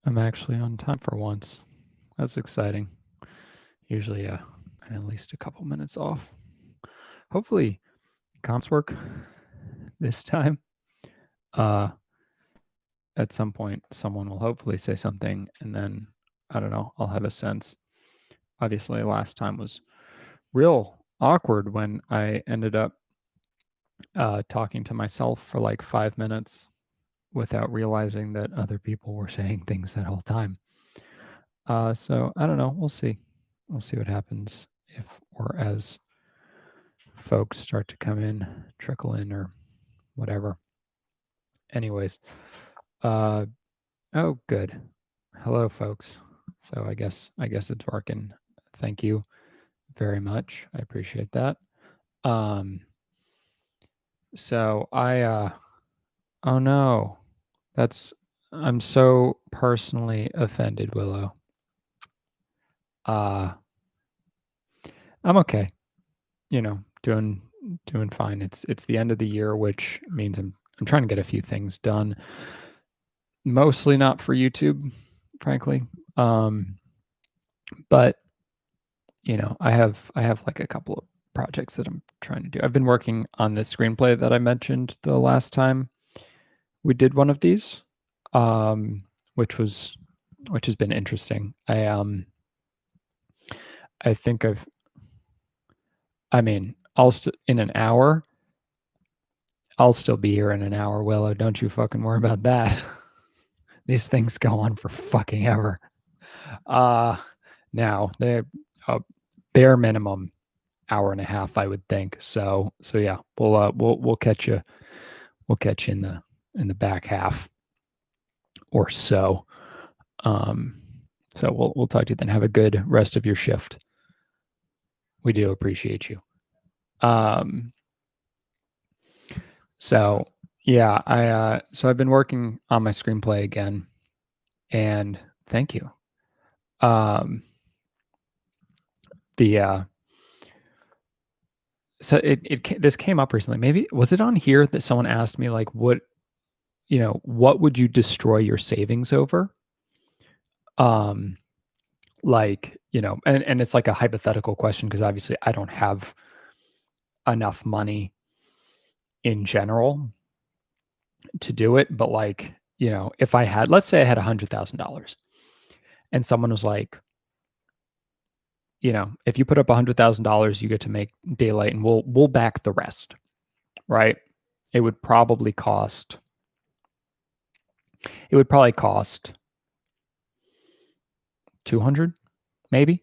I'm actually on time for once. That's exciting. Usually, I'm at least a couple minutes off. Hopefully, comps work this time. At some point, someone will hopefully say something, and then I don't know. I'll have a sense. Obviously, last time was real awkward when I ended up talking to myself for like 5 minutes without realizing that other people were saying things that whole time. So I don't know. We'll see. We'll see what happens if or as folks start to come in, trickle in, or whatever. Anyways, oh, good. Hello, folks. So I guess it's working. Thank you very much. I appreciate that. So oh no, I'm so personally offended, Willow. I'm okay. Doing fine. It's the end of the year, which means I'm trying to get a few things done. Mostly not for YouTube, frankly. But I have like a couple of projects that I'm trying to do. I've been working on the screenplay that I mentioned the last time we did one of these, which has been interesting. I think in an hour, I'll still be here in an hour, Willow. Don't you fucking worry about that. These things go on for fucking ever. Now they're a bare minimum hour and a half, I would think. So yeah, we'll catch you. We'll catch you in the back half or so. So we'll talk to you then. Have a good rest of your shift. We do appreciate you. So yeah, I've been working on my screenplay again, and thank you. So this came up recently. Maybe was it on here that someone asked me like, what would you destroy your savings over? Like, and it's like a hypothetical question because obviously I don't have enough money in general to do it. But like, if I had, let's say I had $100,000 and someone was like, if you put up $100,000, you get to make daylight and we'll back the rest, right? It would probably cost 200, maybe,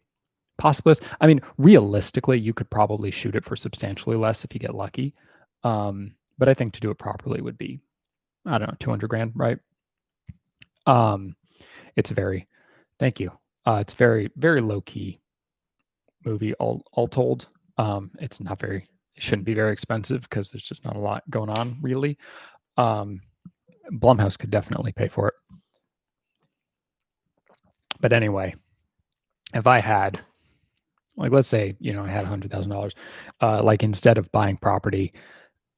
possibly. I mean, realistically, you could probably shoot it for substantially less if you get lucky. But I think to do it properly would be, I don't know, 200 grand, right? It's thank you. It's very, very low key movie, all told. It shouldn't be very expensive because there's just not a lot going on, really. Blumhouse could definitely pay for it. But anyway, if I had, like, let's say, I had $100,000, like instead of buying property,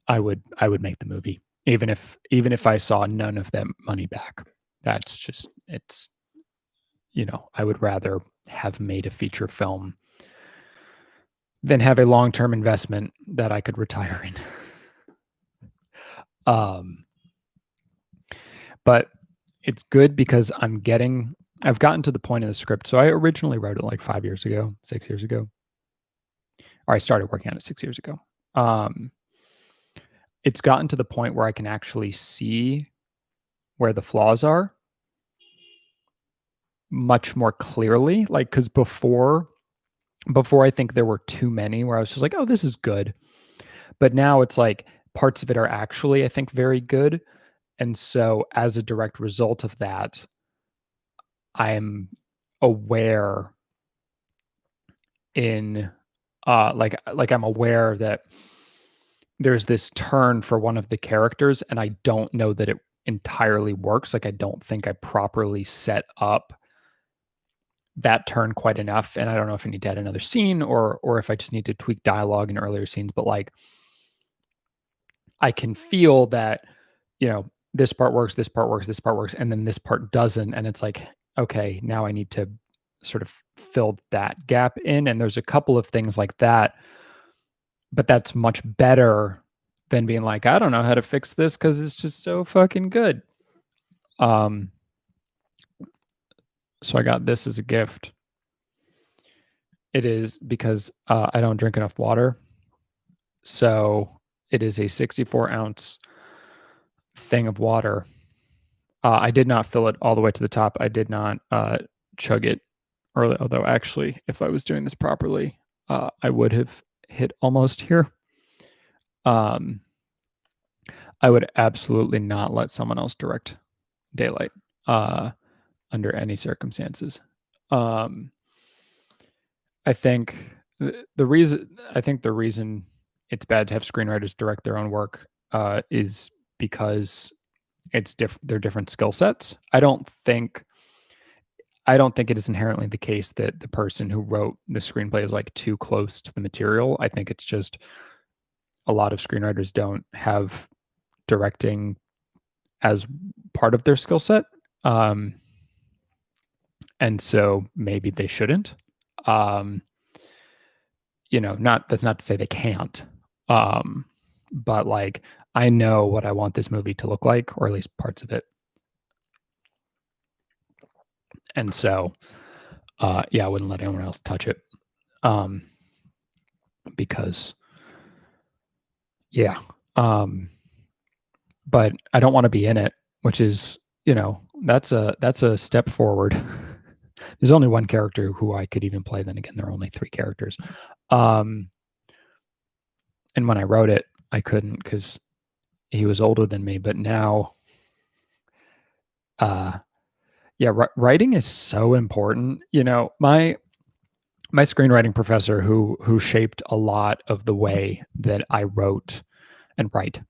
I would make the movie, even if I saw none of that money back. That's just, it's, I would rather have made a feature film than have a long-term investment that I could retire in. But it's good because I've gotten to the point of the script. So I originally wrote it like 6 years ago. Or I started working on it 6 years ago. It's gotten to the point where I can actually see where the flaws are much more clearly. Like, because before I think there were too many where I was just like, oh, this is good. But now it's like parts of it are actually, I think, very good. And so as a direct result of that, I'm aware I'm aware that there's this turn for one of the characters, and I don't know that it entirely works. Like, I don't think I properly set up that turn quite enough. And I don't know if I need to add another scene or if I just need to tweak dialogue in earlier scenes. But like, I can feel that, this part works, this part works, this part works, and then this part doesn't. And it's like, okay, now I need to sort of fill that gap in. And there's a couple of things like that, but that's much better than being like, I don't know how to fix this because it's just so fucking good. So I got this as a gift. It is because I don't drink enough water. So it is a 64-ounce thing of water. I did not fill it all the way to the top. I did not chug it early, although actually, if I was doing this properly, I would have hit almost here. I would absolutely not let someone else direct daylight under any circumstances. I think the reason it's bad to have screenwriters direct their own work is because they're different skill sets. I don't think it is inherently the case that the person who wrote the screenplay is like too close to the material. I think it's just a lot of screenwriters don't have directing as part of their skill set. And so maybe they shouldn't. That's not to say they can't. But like, I know what I want this movie to look like, or at least parts of it. And so, I wouldn't let anyone else touch it. Because, yeah. But I don't want to be in it, which is, that's a step forward. There's only one character who I could even play. Then again, there are only 3 characters. And when I wrote it, I couldn't because he was older than me. But now, writing is so important. My screenwriting professor who shaped a lot of the way that I wrote and write.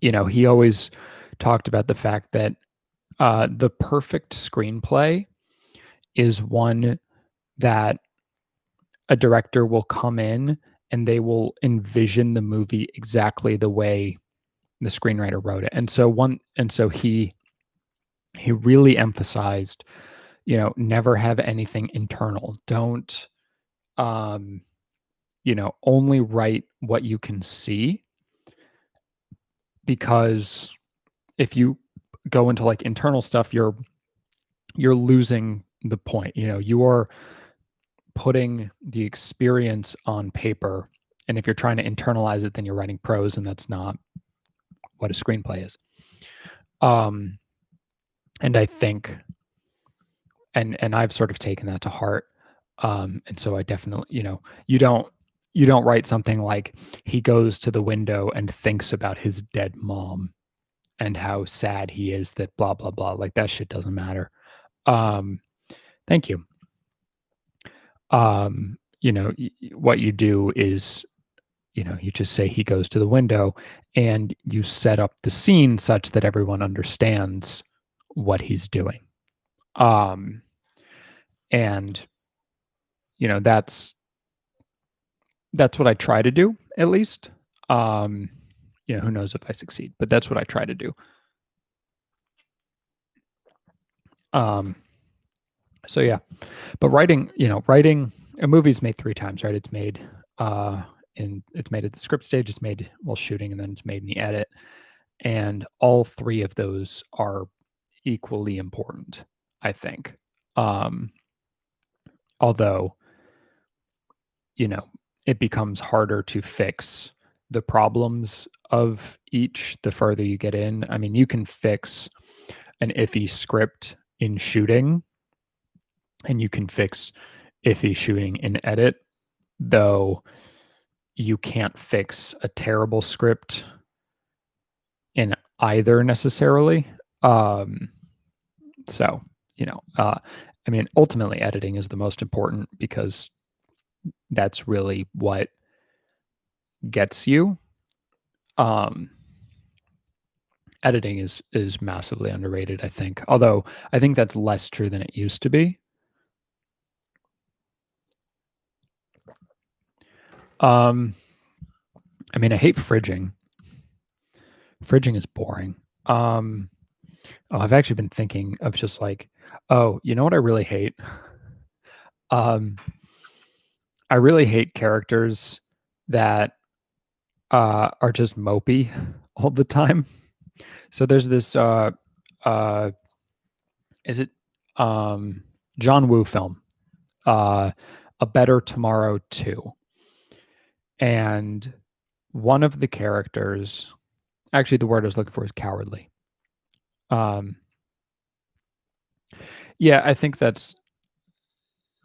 He always talked about the fact that the perfect screenplay is one that a director will come in and they will envision the movie exactly the way the screenwriter wrote it. And so he really emphasized, never have anything internal. Don't only write what you can see, because if you go into like internal stuff, you're losing the point. You are putting the experience on paper, and if you're trying to internalize it, then you're writing prose, and that's not what a screenplay is. And I think, and I've sort of taken that to heart. And so I definitely, you don't write something like he goes to the window and thinks about his dead mom and how sad he is that blah blah blah. Like, that shit doesn't matter. Thank you. What you do is, you just say he goes to the window, and you set up the scene such that everyone understands what he's doing. And that's what I try to do, at least. Who knows if I succeed, but that's what I try to do. So yeah, but writing a movie's made 3 times, right? It's made it's made at the script stage, it's made while shooting, and then it's made in the edit. And all 3 of those are equally important, I think. Although, it becomes harder to fix the problems of each the further you get in. I mean, you can fix an iffy script in shooting, and you can fix iffy shooting in edit, though you can't fix a terrible script in either necessarily. So, I mean, ultimately editing is the most important, because that's really what gets you. Editing is massively underrated, I think. Although I think that's less true than it used to be. I mean, I hate fridging. Fridging is boring. I've actually been thinking of just like, oh, you know what I really hate? Um, I really hate characters that are just mopey all the time. So there's this uh is it John Woo film, uh A Better Tomorrow 2. And one of the characters, actually the word I was looking for is cowardly. Um yeah, I think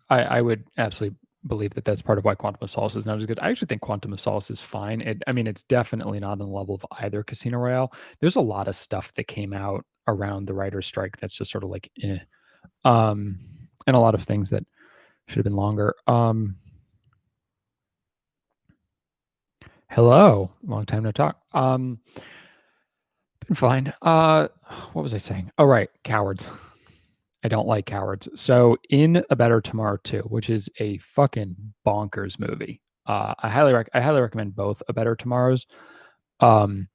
I would absolutely believe that that's part of why Quantum of Solace is not as good. I actually think Quantum of Solace is fine. I mean, it's definitely not on the level of either Casino Royale. There's a lot of stuff that came out around the writer's strike that's just sort of like, eh. Um, and a lot of things that should have been longer. Hello, long time no talk. Been fine. What was I saying? Oh, right, cowards. I don't like cowards. So in A Better Tomorrow 2, which is a fucking bonkers movie. I highly recommend both A Better Tomorrows. Um,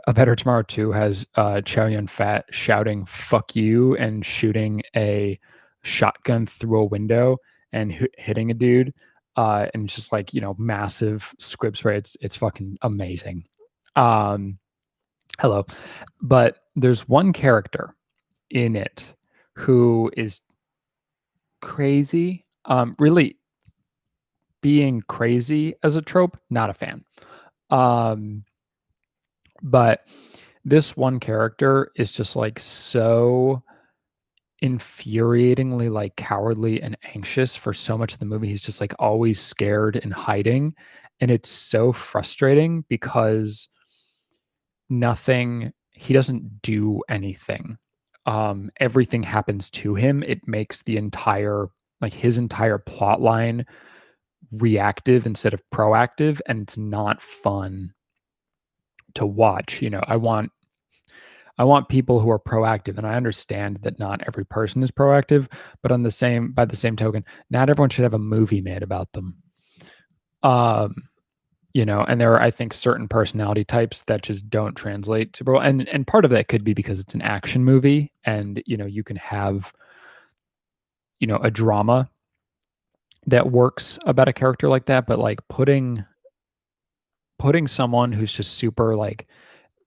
A Better Tomorrow 2 has Chow Yun Fat shouting "fuck you" and shooting a shotgun through a window and hitting a dude. And just like, massive squib spray. It's fucking amazing. Um, hello. But there's one character in it who is crazy. Really being crazy as a trope, not a fan. Um, but this one character is just like so infuriatingly like cowardly and anxious for so much of the movie. He's just like always scared and hiding. And it's so frustrating because he doesn't do anything. Everything happens to him. It makes his entire plot line reactive instead of proactive, and it's not fun to watch. I want people who are proactive, and I understand that not every person is proactive, but by the same token, not everyone should have a movie made about them. Um, and there are, I think, certain personality types that just don't translate to bro. And part of that could be because it's an action movie, and you can have a drama that works about a character like that, but like putting someone who's just super like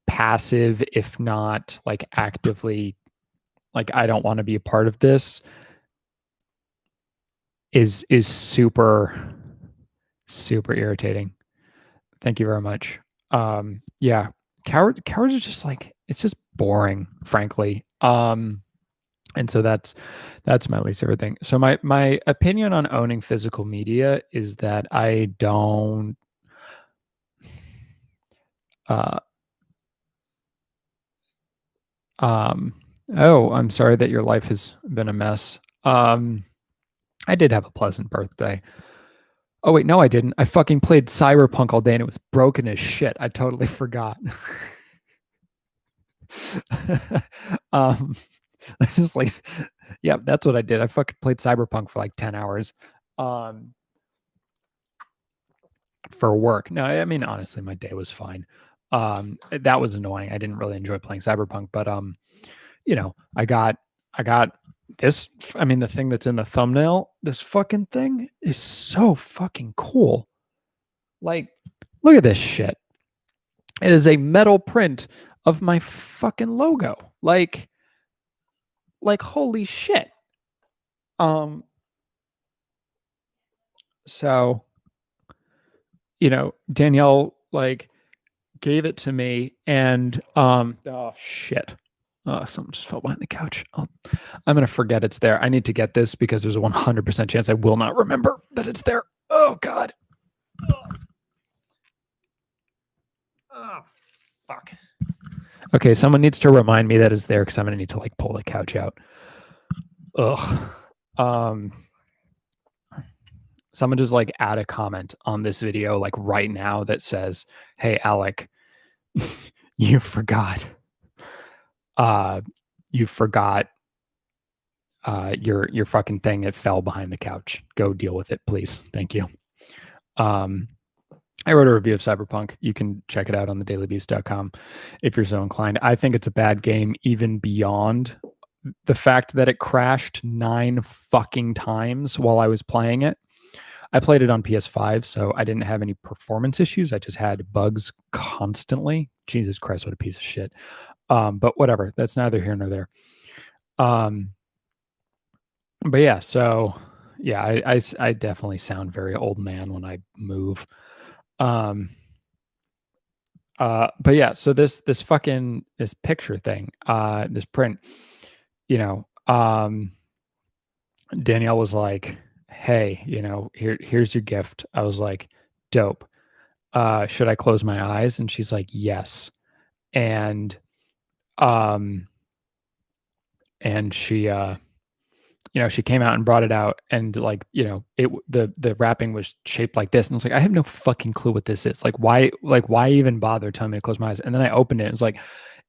passive, if not like actively like I don't want to be a part of this, is super super irritating. Thank you very much. Yeah, cowards are just like it's just boring, frankly. And so that's my least favorite thing. So my opinion on owning physical media is that I don't. Uh, um, oh, I'm sorry that your life has been a mess. I did have a pleasant birthday. Oh wait, no, I didn't. I fucking played Cyberpunk all day and it was broken as shit. I totally forgot. um, I just like, yeah, that's what I did. I fucking played Cyberpunk for like 10 hours. Um, for work. No, I mean honestly, my day was fine. That was annoying. I didn't really enjoy playing Cyberpunk, but I got this. I mean, the thing that's in the thumbnail, this fucking thing is so fucking cool. Like, look at this shit. It is a metal print of my fucking logo. Like holy shit. Um, so Danielle like gave it to me, and oh shit. Someone just fell behind the couch. I'm gonna forget it's there. I need to get this because there's a 100% chance I will not remember that it's there. Oh god. Oh fuck. Okay, someone needs to remind me that it's there because I'm gonna need to like pull the couch out. Ugh. Um. Someone just like add a comment on this video like right now that says, "Hey Alec, you forgot. Uh, you forgot your fucking thing. It fell behind the couch. Go deal with it, please. Thank you." Um, I wrote a review of Cyberpunk. You can check it out on thedailybeast.com if you're so inclined. I think it's a bad game, even beyond the fact that it crashed 9 fucking times while I was playing it. I played it on PS5, so I didn't have any performance issues. I just had bugs constantly. Jesus Christ, what a piece of shit. But whatever. That's neither here nor there. Um, but yeah, so yeah, I definitely sound very old man when I move. Um, but yeah, so this fucking this picture thing, this print, you know, Danielle was like, "Hey, here's your gift." I was like, "Dope. Should I close my eyes?" And she's like, "Yes." And um, and she came out and brought it out, and like, the wrapping was shaped like this, and I was like, I have no fucking clue what this is. Like why even bother telling me to close my eyes? And then I opened it, and it's like,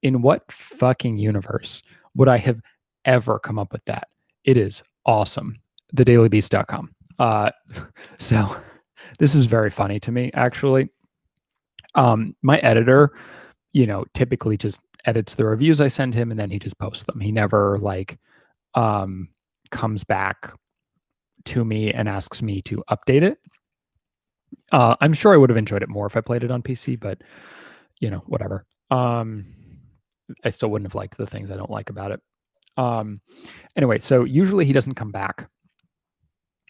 in what fucking universe would I have ever come up with that? It is awesome. Thedailybeast.com. So this is very funny to me, actually. My editor, typically just edits the reviews I send him, and then he just posts them. He never like um comes back to me and asks me to update it. I'm sure I would have enjoyed it more if I played it on PC, but whatever. I still wouldn't have liked the things I don't like about it. Anyway, so usually he doesn't come back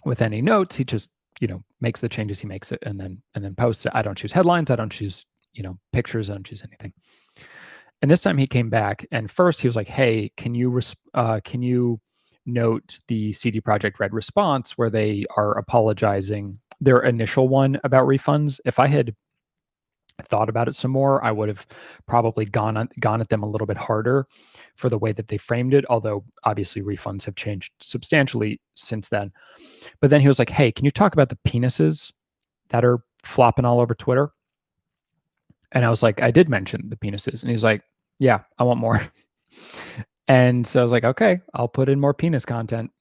with any notes. He just makes the changes he makes it, and then posts it. I don't choose headlines. I don't choose pictures. I don't choose anything. And this time he came back, and first he was like, "Hey, can you note the CD Projekt Red response where they are apologizing, their initial one about refunds? If I had thought about it some more, I would have probably gone at them a little bit harder for the way that they framed it. Although obviously refunds have changed substantially since then. But then he was like, "Hey, can you talk about the penises that are flopping all over Twitter?" And I was like, "I did mention the penises," and he's like, "Yeah, I want more." And so I was like, "Okay, I'll put in more penis content."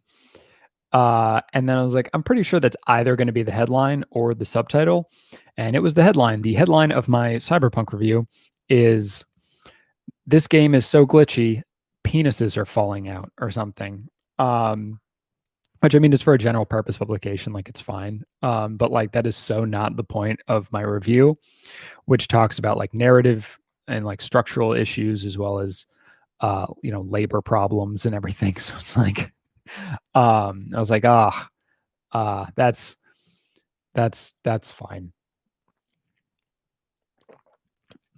And then I was like, I'm pretty sure that's either going to be the headline or the subtitle. And it was the headline. The headline of my Cyberpunk review is, "This game is so glitchy, penises are falling out," or something. Which, I mean, is for a general purpose publication, like it's fine. But like that is so not the point of my review, which talks about like narrative and like structural issues, as well as labor problems and everything. So it's like, I was like, that's fine.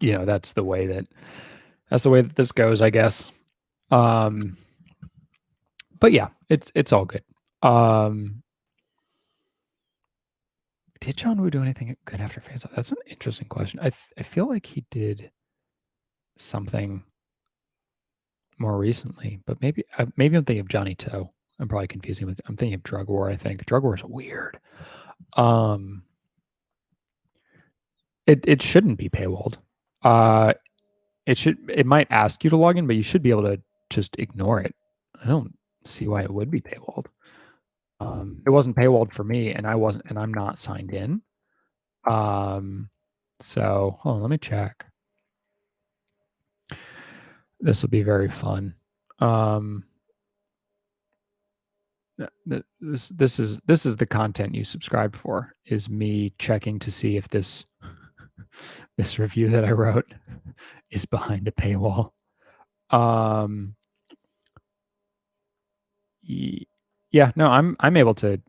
That's the way that this goes, I guess. Um, but yeah, it's all good. Did John Woo do anything good after Face Off? That's an interesting question. I feel like he did something more recently, but maybe I'm thinking of Johnny Toe. I'm probably confusing with. I'm thinking of Drug War. I think Drug War is weird. Um, it shouldn't be paywalled. Uh, it might ask you to log in, but you should be able to just ignore it. I don't see why it would be paywalled. It wasn't paywalled for me, and I'm not signed in. Um, so hold on, let me check. This will be very fun. This is the content you subscribe for, is me checking to see if this this review that I wrote is behind a paywall. Yeah, no, I'm able to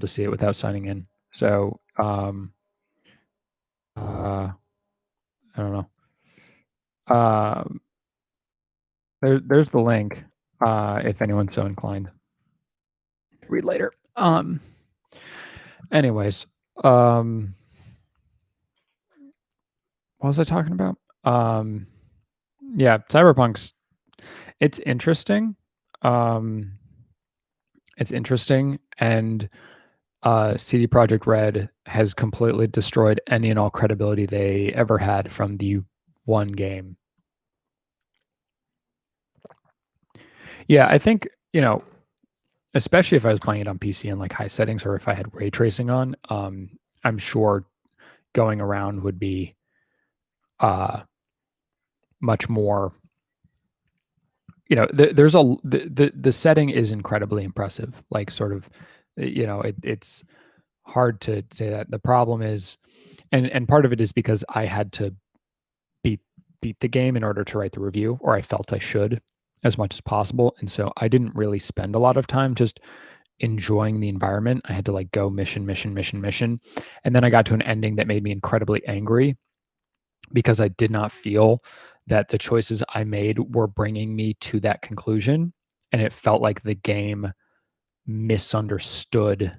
see it without signing in. So I don't know. Um, there's the link. If anyone's so inclined, read later. Anyways, what was I talking about? Yeah, Cyberpunk's it's interesting. Um, it's interesting, and CD Projekt Red has completely destroyed any and all credibility they ever had from the one game. Yeah, I think, especially if I was playing it on PC in like high settings, or if I had ray tracing on, I'm sure going around would be much more. There's the setting is incredibly impressive. Like sort of, it's hard to say that. The problem is, and part of it is because I had to beat beat the game in order to write the review, or I felt I should as much as possible. And so I didn't really spend a lot of time just enjoying the environment. I had to like go mission, mission, mission, mission. And then I got to an ending that made me incredibly angry because I did not feel that the choices I made were bringing me to that conclusion. And it felt like the game misunderstood.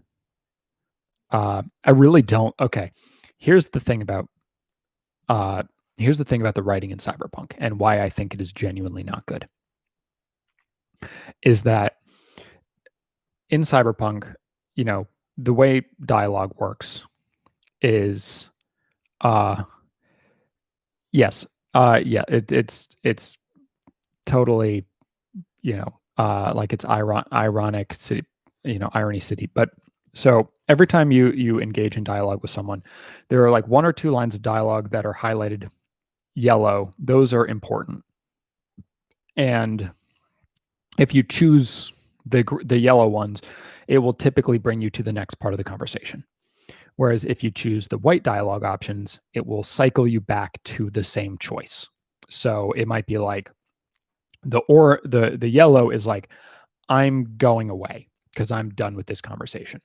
I really don't. Okay. Here's the thing about here's the thing about the writing in Cyberpunk and why I think it is genuinely not good. Is that in Cyberpunk, the way dialogue works is yes, yeah, it's totally, like it's ironic city, irony city. But so every time you engage in dialogue with someone, there are like one or two lines of dialogue that are highlighted yellow. Those are important. And if you choose the yellow ones, it will typically bring you to the next part of the conversation. Whereas if you choose the white dialogue options, it will cycle you back to the same choice. So it might be like the yellow is like, I'm going away because I'm done with this conversation.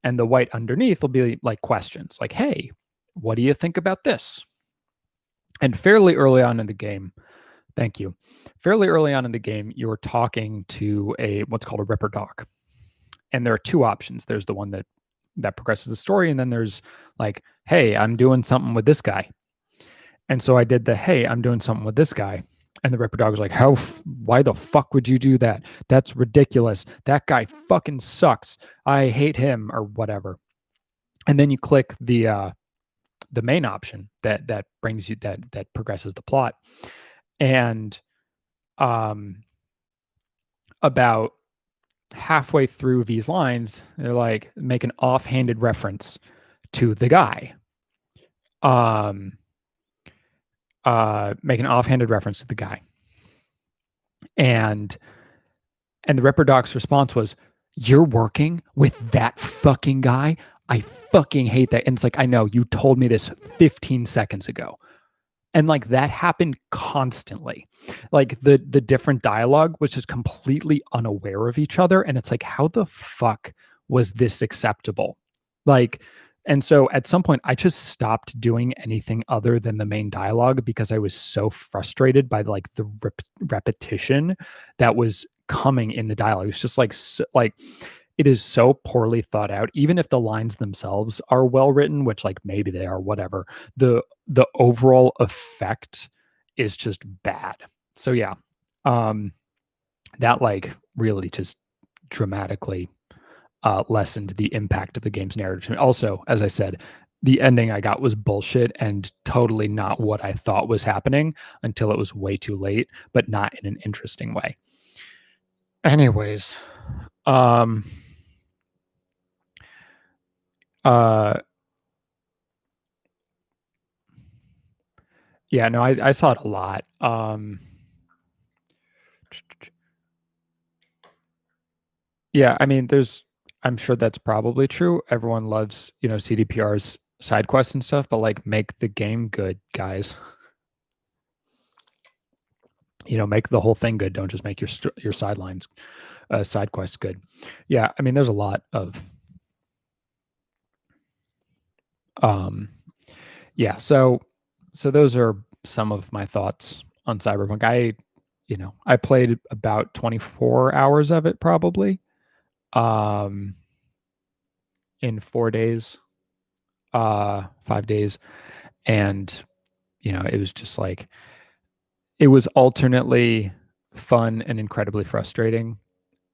And the white underneath will be like questions like, hey, what do you think about this? And fairly early on in the game, thank you. Fairly early on in the game, you're talking to what's called a Ripper Doc. And there are two options. There's the one that progresses the story, and then there's like, hey, I'm doing something with this guy. And so I did the, hey, I'm doing something with this guy. And the Ripper Dog was like, why the fuck would you do that? That's ridiculous. That guy fucking sucks. I hate him, or whatever. And then you click the main option that brings you that progresses the plot. And about halfway through these lines, they're like make an offhanded reference to the guy. Make an offhanded reference to the guy. And the Ripper Doc's response was, "You're working with that fucking guy? I fucking hate that." And it's like, I know, you told me this 15 seconds ago. And like that happened constantly. Like the different dialogue was just completely unaware of each other. And it's like, how the fuck was this acceptable? Like, and so at some point I just stopped doing anything other than the main dialogue because I was so frustrated by like the repetition that was coming in the dialogue. It's just like, like it is so poorly thought out. Even if the lines themselves are well written, which like maybe they are, whatever, the overall effect is just bad. So yeah, that like really just dramatically lessened the impact of the game's narrative. Also, as I said, the ending I got was bullshit and totally not what I thought was happening until it was way too late, but not in an interesting way. Anyways, yeah, no, I saw it a lot. Yeah, I mean, I'm sure that's probably true. Everyone loves, CDPR's side quests and stuff, but like make the game good, guys. Make the whole thing good. Don't just make your sidelines, side quests good. Yeah, I mean, there's a lot of, yeah. So those are some of my thoughts on Cyberpunk. I played about 24 hours of it probably, in 4 days, 5 days, and it was just like it was alternately fun and incredibly frustrating.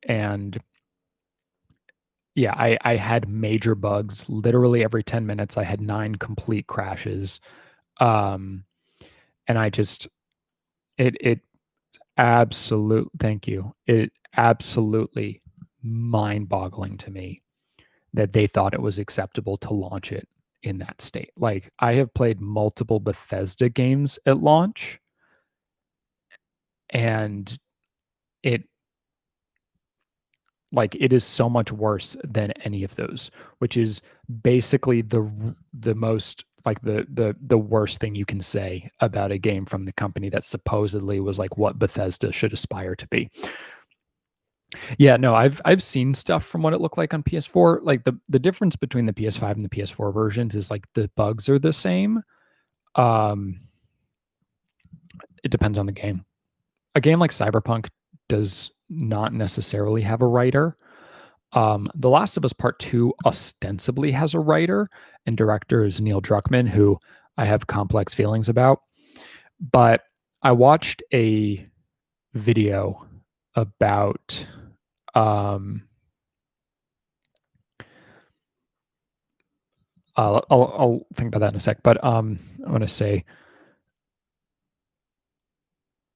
And yeah, I had major bugs. Literally every 10 minutes, I had 9 complete crashes. And I just, it absolute, thank you. It absolutely mind boggling to me that they thought it was acceptable to launch it in that state. Like I have played multiple Bethesda games at launch, and it it is so much worse than any of those, which is basically the most like the worst thing you can say about a game from the company that supposedly was like what Bethesda should aspire to be. Yeah, no, I've seen stuff from what it looked like on PS4. Like the difference between the PS5 and the PS4 versions is like the bugs are the same. Um it depends on the game. A game like Cyberpunk does not necessarily have a writer. The Last of Us Part 2 ostensibly has a writer, and director is Neil Druckmann, who I have complex feelings about. But I watched a video about I'll think about that in a sec. But I want to say,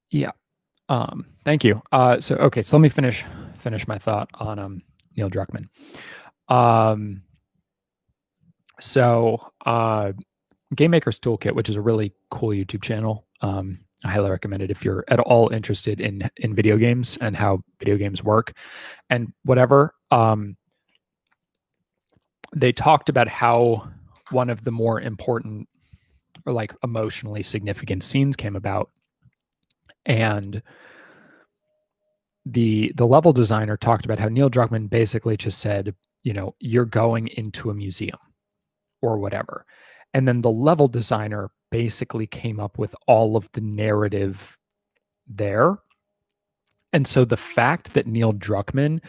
yeah. Thank you. So okay, so let me finish my thought on Neil Druckmann. Um, so Game Maker's Toolkit, which is a really cool YouTube channel. I highly recommend it if you're at all interested in video games and how video games work and whatever. They talked about how one of the more important or like emotionally significant scenes came about, and the level designer talked about how Neil Druckmann basically just said, you know, you're going into a museum or whatever. And then the level designer basically came up with all of the narrative there. And so the fact that Neil Druckmann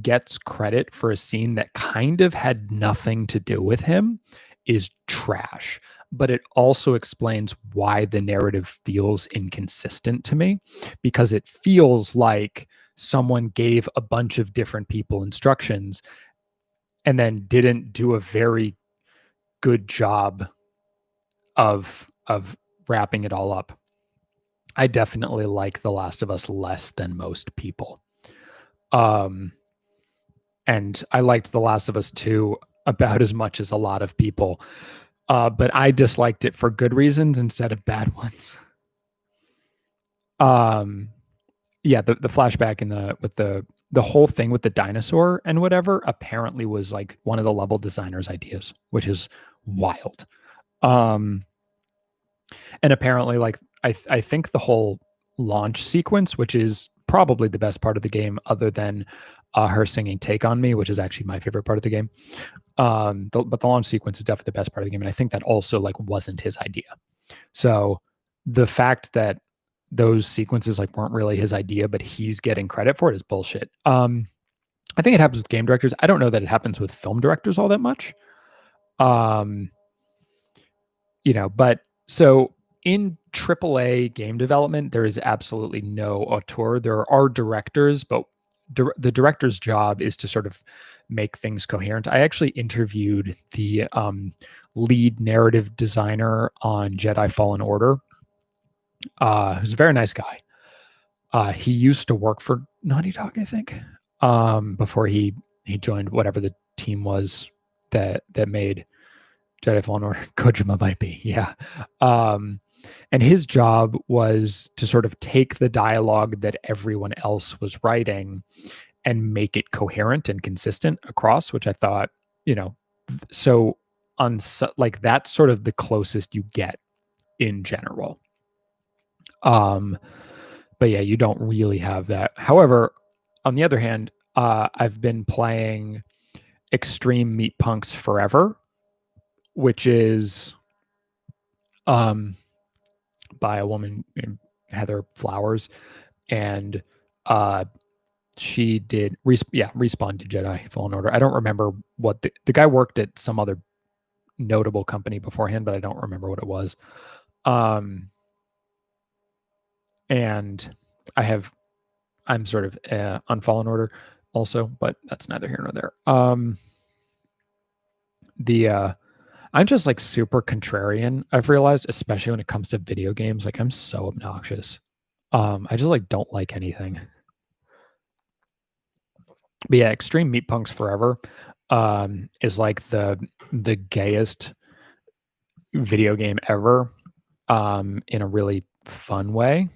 gets credit for a scene that kind of had nothing to do with him is trash. But it also explains why the narrative feels inconsistent to me, because it feels like someone gave a bunch of different people instructions and then didn't do a very good job of wrapping it all up. I definitely like The Last of Us less than most people. Um, and I liked The Last of Us 2 about as much as a lot of people. But I disliked it for good reasons instead of bad ones. Um, yeah, the flashback in the whole thing with the dinosaur and whatever apparently was like one of the level designer's ideas, which is wild. Um, and apparently, like I think the whole launch sequence, which is probably the best part of the game, other than her singing "Take on Me," which is actually my favorite part of the game. But the launch sequence is definitely the best part of the game, and I think that also like wasn't his idea. So the fact that those sequences like weren't really his idea, but he's getting credit for it is bullshit. I think it happens with game directors. I don't know that it happens with film directors all that much. Um, but so in AAA game development, there is absolutely no auteur. There are directors, but the director's job is to sort of make things coherent. I actually interviewed the lead narrative designer on Jedi Fallen Order, who's a very nice guy. He used to work for Naughty Dog, I think, before he joined whatever the team was that made Jedi Fallen Order. Kojima might be, yeah. And his job was to sort of take the dialogue that everyone else was writing and make it coherent and consistent across, which I thought, so like that's sort of the closest you get in general. But yeah, you don't really have that. However, on the other hand, I've been playing Extreme Meat Punks Forever, which is by a woman named Heather Flowers, and she did Respawn did Jedi Fallen Order. I don't remember what the guy worked at some other notable company beforehand, but I don't remember what it was. And I'm sort of on Fallen Order also, but that's neither here nor there. I'm just like super contrarian. I've realized, especially when it comes to video games, like I'm so obnoxious. I just like don't like anything. But yeah, Extreme Meat Punks Forever is like the gayest video game ever, in a really fun way.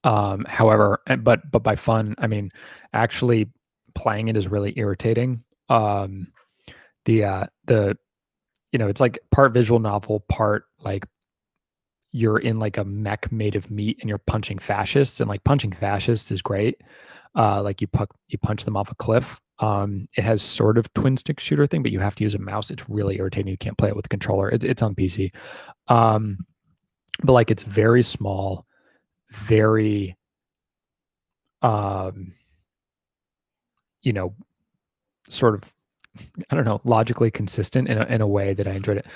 However, but by fun, I mean actually playing it is really irritating. The it's like part visual novel, part like you're in like a mech made of meat and you're punching fascists, and like punching fascists is great. Like you punch them off a cliff. It has sort of twin stick shooter thing, but you have to use a mouse. It's really irritating. You can't play it with a controller. It's on PC. Um, but like it's very small, very um, you know, sort of I don't know, logically consistent in a way that I enjoyed it.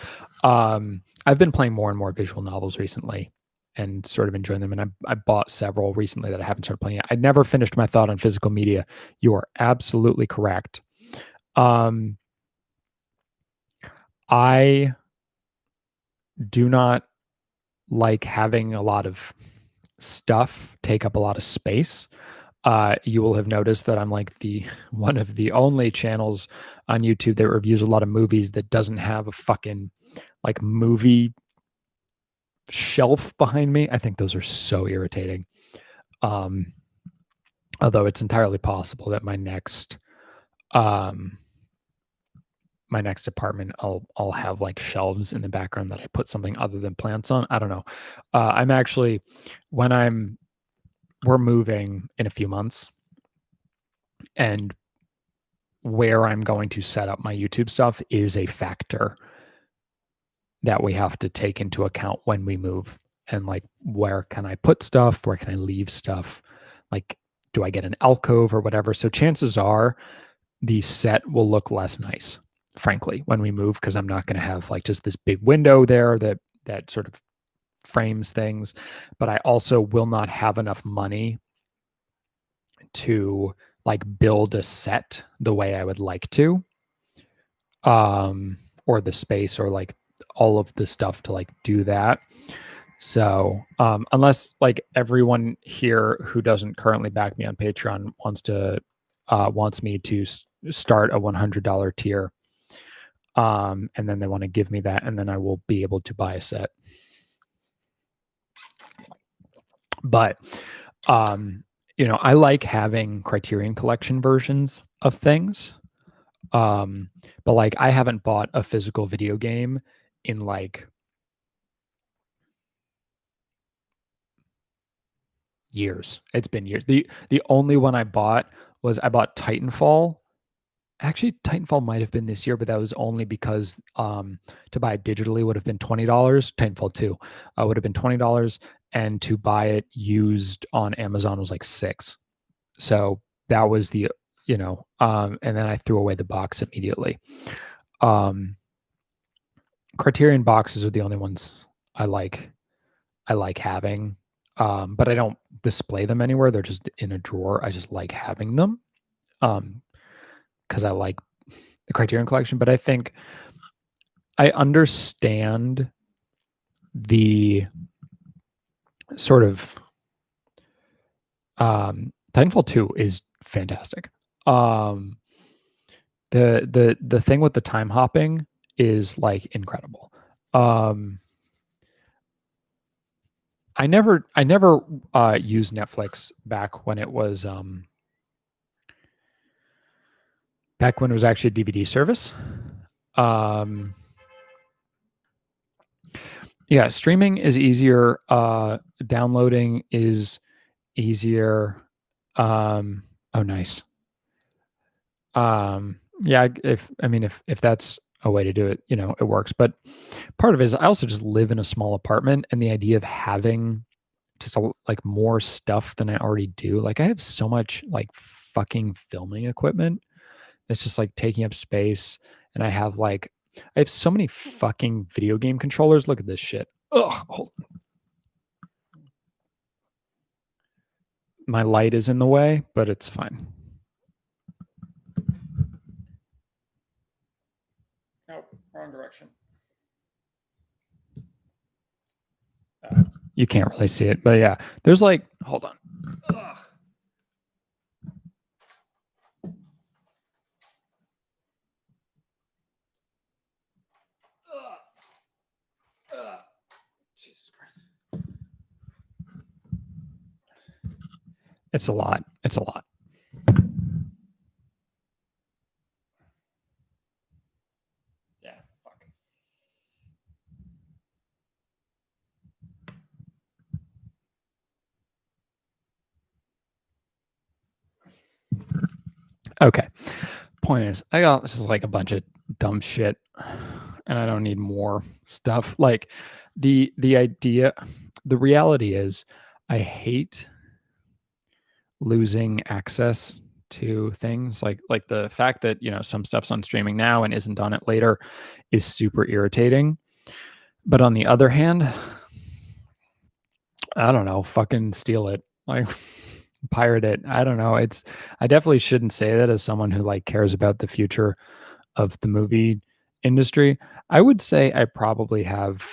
I've been playing more and more visual novels recently and sort of enjoying them. And I bought several recently that I haven't started playing yet. I never finished my thought on physical media. You are absolutely correct. Um, I do not like having a lot of stuff take up a lot of space. You will have noticed that I'm like the one of the only channels on YouTube that reviews a lot of movies that doesn't have a fucking like movie shelf behind me. I think those are so irritating. Um, Although it's entirely possible that um, my next apartment, I'll have like shelves in the background that I put something other than plants on. I don't know. I'm actually when we're moving in a few months, and where I'm going to set up my YouTube stuff is a factor that we have to take into account when we move. And like, where can I put stuff? Where can I leave stuff? Like, do I get an alcove or whatever? So chances are the set will look less nice, frankly, when we move, because I'm not going to have like just this big window there that sort of frames things. But I also will not have enough money to like build a set the way I would like to, or the space or like all of the stuff to like do that. So, unless like everyone here who doesn't currently back me on Patreon wants me to start a $100 tier, and then they want to give me that, and then I will be able to buy a set. But, I like having Criterion Collection versions of things. But like I haven't bought a physical video game in like years. It's been years. The only one I bought Titanfall. Actually, Titanfall might have been this year, but that was only because to buy it digitally would have been $20. Titanfall 2 would have been $20, and to buy it used on Amazon was like 6. So that was and then I threw away the box immediately. Criterion boxes are the only ones I like having. But I don't display them anywhere. They're just in a drawer. I just like having them. Because I like the Criterion Collection, but I think I understand the sort of Titanfall 2 is fantastic. The thing with the time hopping is like incredible. I never used Netflix back when it was actually a DVD service. Yeah, streaming is easier. Downloading is easier. Oh, nice. Yeah, if that's a way to do it, it works. But part of it is I also just live in a small apartment, and the idea of having just like more stuff than I already do. Like I have so much like fucking filming equipment. It's just like taking up space, and I have so many fucking video game controllers. Look at this shit. Ugh, hold on. My light is in the way, but it's fine. Nope, wrong direction. You can't really see it, but yeah, there's like, hold on. Ugh. It's a lot. It's a lot. Yeah. Fuck. Okay. Point is, I got just like a bunch of dumb shit, and I don't need more stuff. Like the idea, the reality is, I hate losing access to things like the fact that some stuff's on streaming now and isn't on it later is super irritating. But on the other hand, I don't know, fucking steal it. Like pirate it. I don't know. I definitely shouldn't say that as someone who like cares about the future of the movie industry. I would say I probably have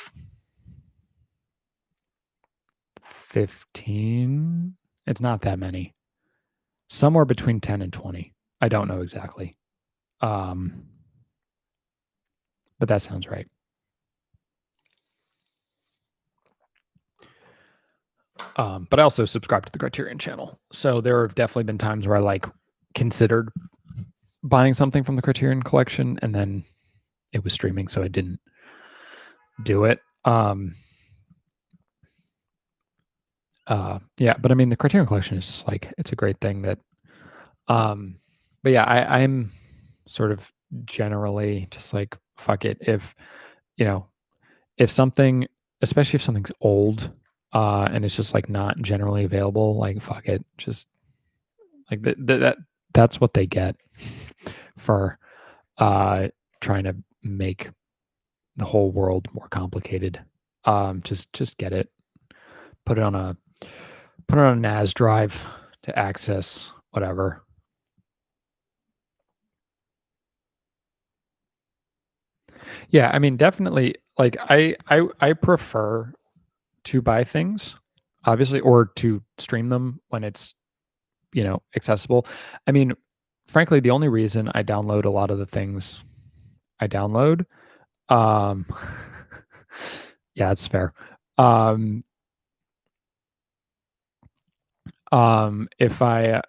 15. It's not that many. Somewhere between 10 and 20. I don't know exactly. Um but that sounds right. But I also subscribe to the Criterion channel. So there have definitely been times where I like considered buying something from the Criterion collection and then it was streaming, so I didn't do it. Yeah, but I mean the Criterion collection is like it's a great thing that but yeah, I'm sort of generally just like fuck it. If you know, if something, especially if something's old, and it's just like not generally available, like fuck it. Just like that's what they get for trying to make the whole world more complicated. Just get it. Put it on a put it on a NAS drive to access whatever. Yeah, I mean, definitely. Like, I prefer to buy things, obviously, or to stream them when it's accessible. I mean, frankly, the only reason I download a lot of the things I download, um, yeah, it's fair. Um, if I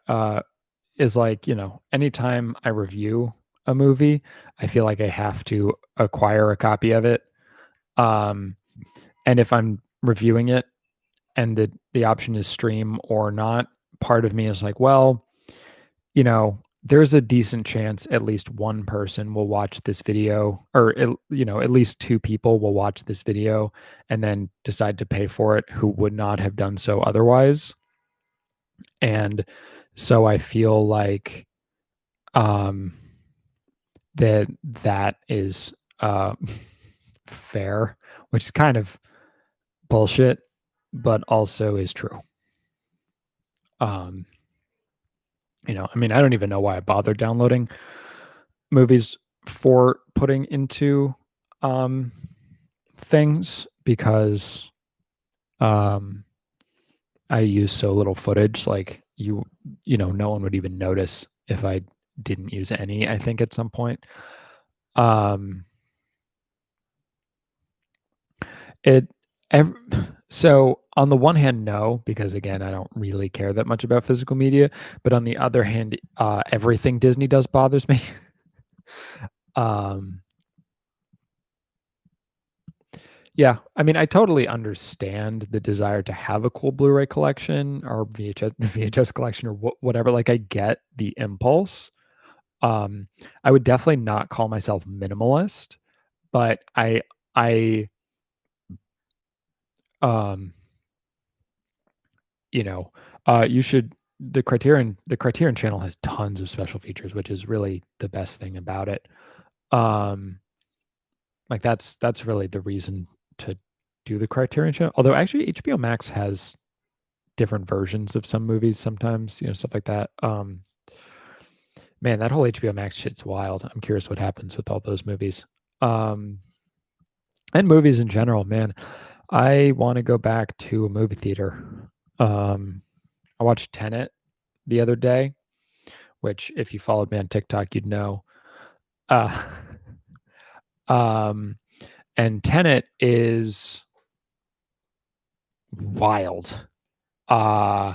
is like anytime I review a movie, I feel like I have to acquire a copy of it. Um, and if I'm reviewing it and the option is stream or not, part of me is like, well, there's a decent chance at least one person will watch this video, or at least two people will watch this video and then decide to pay for it who would not have done so otherwise. And so I feel like um that is uh fair, which is kind of bullshit, but also is true. Um I mean, I don't even know why I bothered downloading movies for putting into um things because um I use so little footage. Like no one would even notice if I didn't use any, I think at some point. Um it ev- so on the one hand, no, because again, I don't really care that much about physical media. But on the other hand, everything Disney does bothers me. um Yeah, I mean, I totally understand the desire to have a cool Blu-ray collection or VHS collection or whatever. Like, I get the impulse. I would definitely not call myself minimalist, but I, um, you know, you should the Criterion channel has tons of special features, which is really the best thing about it. Um, like that's really the reason to do the Criterion channel. Although actually HBO Max has different versions of some movies sometimes, stuff like that. Man, that whole HBO Max shit's wild. I'm curious what happens with all those movies. Um, and movies in general, man. I want to go back to a movie theater. Um, I watched Tenet the other day, which if you followed me on TikTok, you'd know. Uh, um, and Tenet is wild. Uh,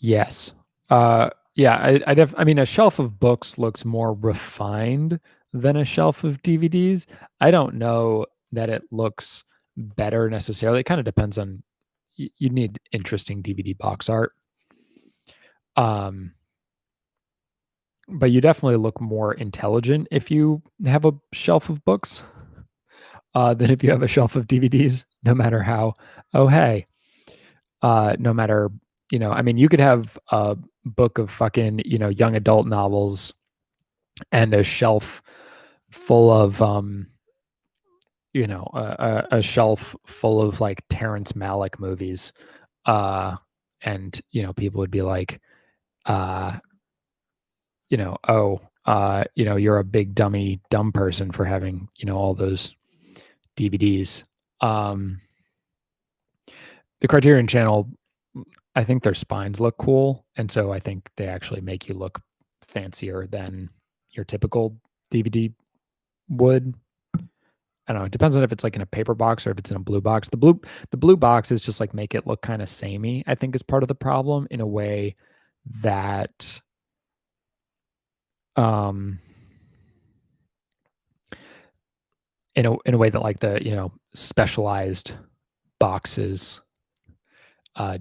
Yes. Yeah, I mean, a shelf of books looks more refined than a shelf of DVDs. I don't know that it looks better necessarily. It kind of depends on you need interesting DVD box art. Um, but you definitely look more intelligent if you have a shelf of books than if you have a shelf of DVDs, no matter how, oh, hey, no matter, I mean, you could have a book of fucking, young adult novels and a shelf full of, a shelf full of like Terrence Malick movies. Uh, and, people would be like, uh, oh, you're a big dumb person for having, all those DVDs. Um, the Criterion Channel, I think their spines look cool, and so I think they actually make you look fancier than your typical DVD would. I don't know. It depends on if it's like in a paper box or if it's in a blue box. The blue box is just like make it look kind of samey. I think is part of the problem in a way that um in a way that like the specialized boxes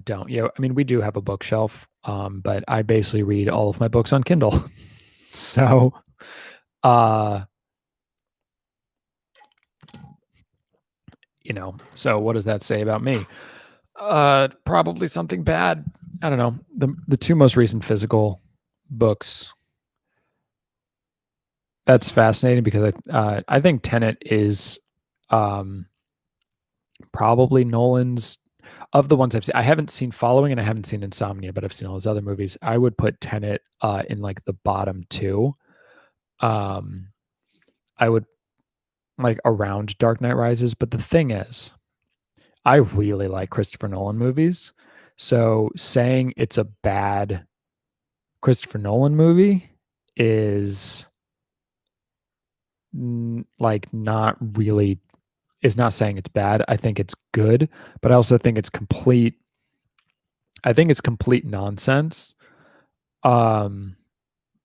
don't. I mean, we do have a bookshelf, but I basically read all of my books on Kindle. So, uh, so what does that say about me? Probably something bad. I don't know. The two most recent physical books. That's fascinating because I think Tenet is um, probably Nolan's of the ones I've seen. I haven't seen Following and I haven't seen Insomnia, but I've seen all his other movies. I would put Tenet in like the bottom two. Um, I would like around Dark Knight Rises. But the thing is, I really like Christopher Nolan movies. So saying it's a bad Christopher Nolan movie is like not really is not saying it's bad. I think it's good, but I also think it's complete. I think it's complete nonsense. Um,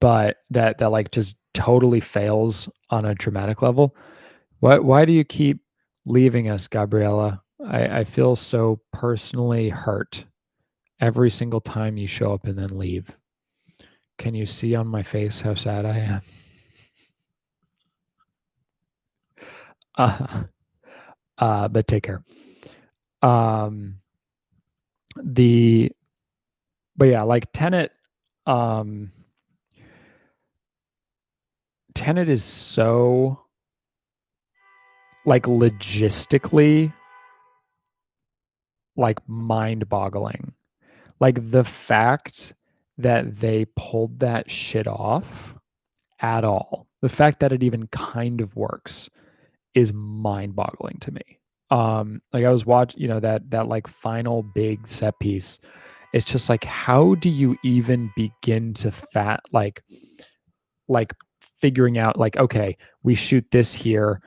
but that like just totally fails on a dramatic level. Why do you keep leaving us, Gabriella? I feel so personally hurt every single time you show up and then leave. Can you see on my face how sad I am? Uh, but take care. Um, the but yeah, like um, Tenet is so like logistically like mind-boggling. Like the fact that they pulled that shit off at all, the fact that it even kind of works is mind-boggling to me. Like I was watching, that like final big set piece. It's just like, how do you even begin to like figuring out like, okay, we shoot this here.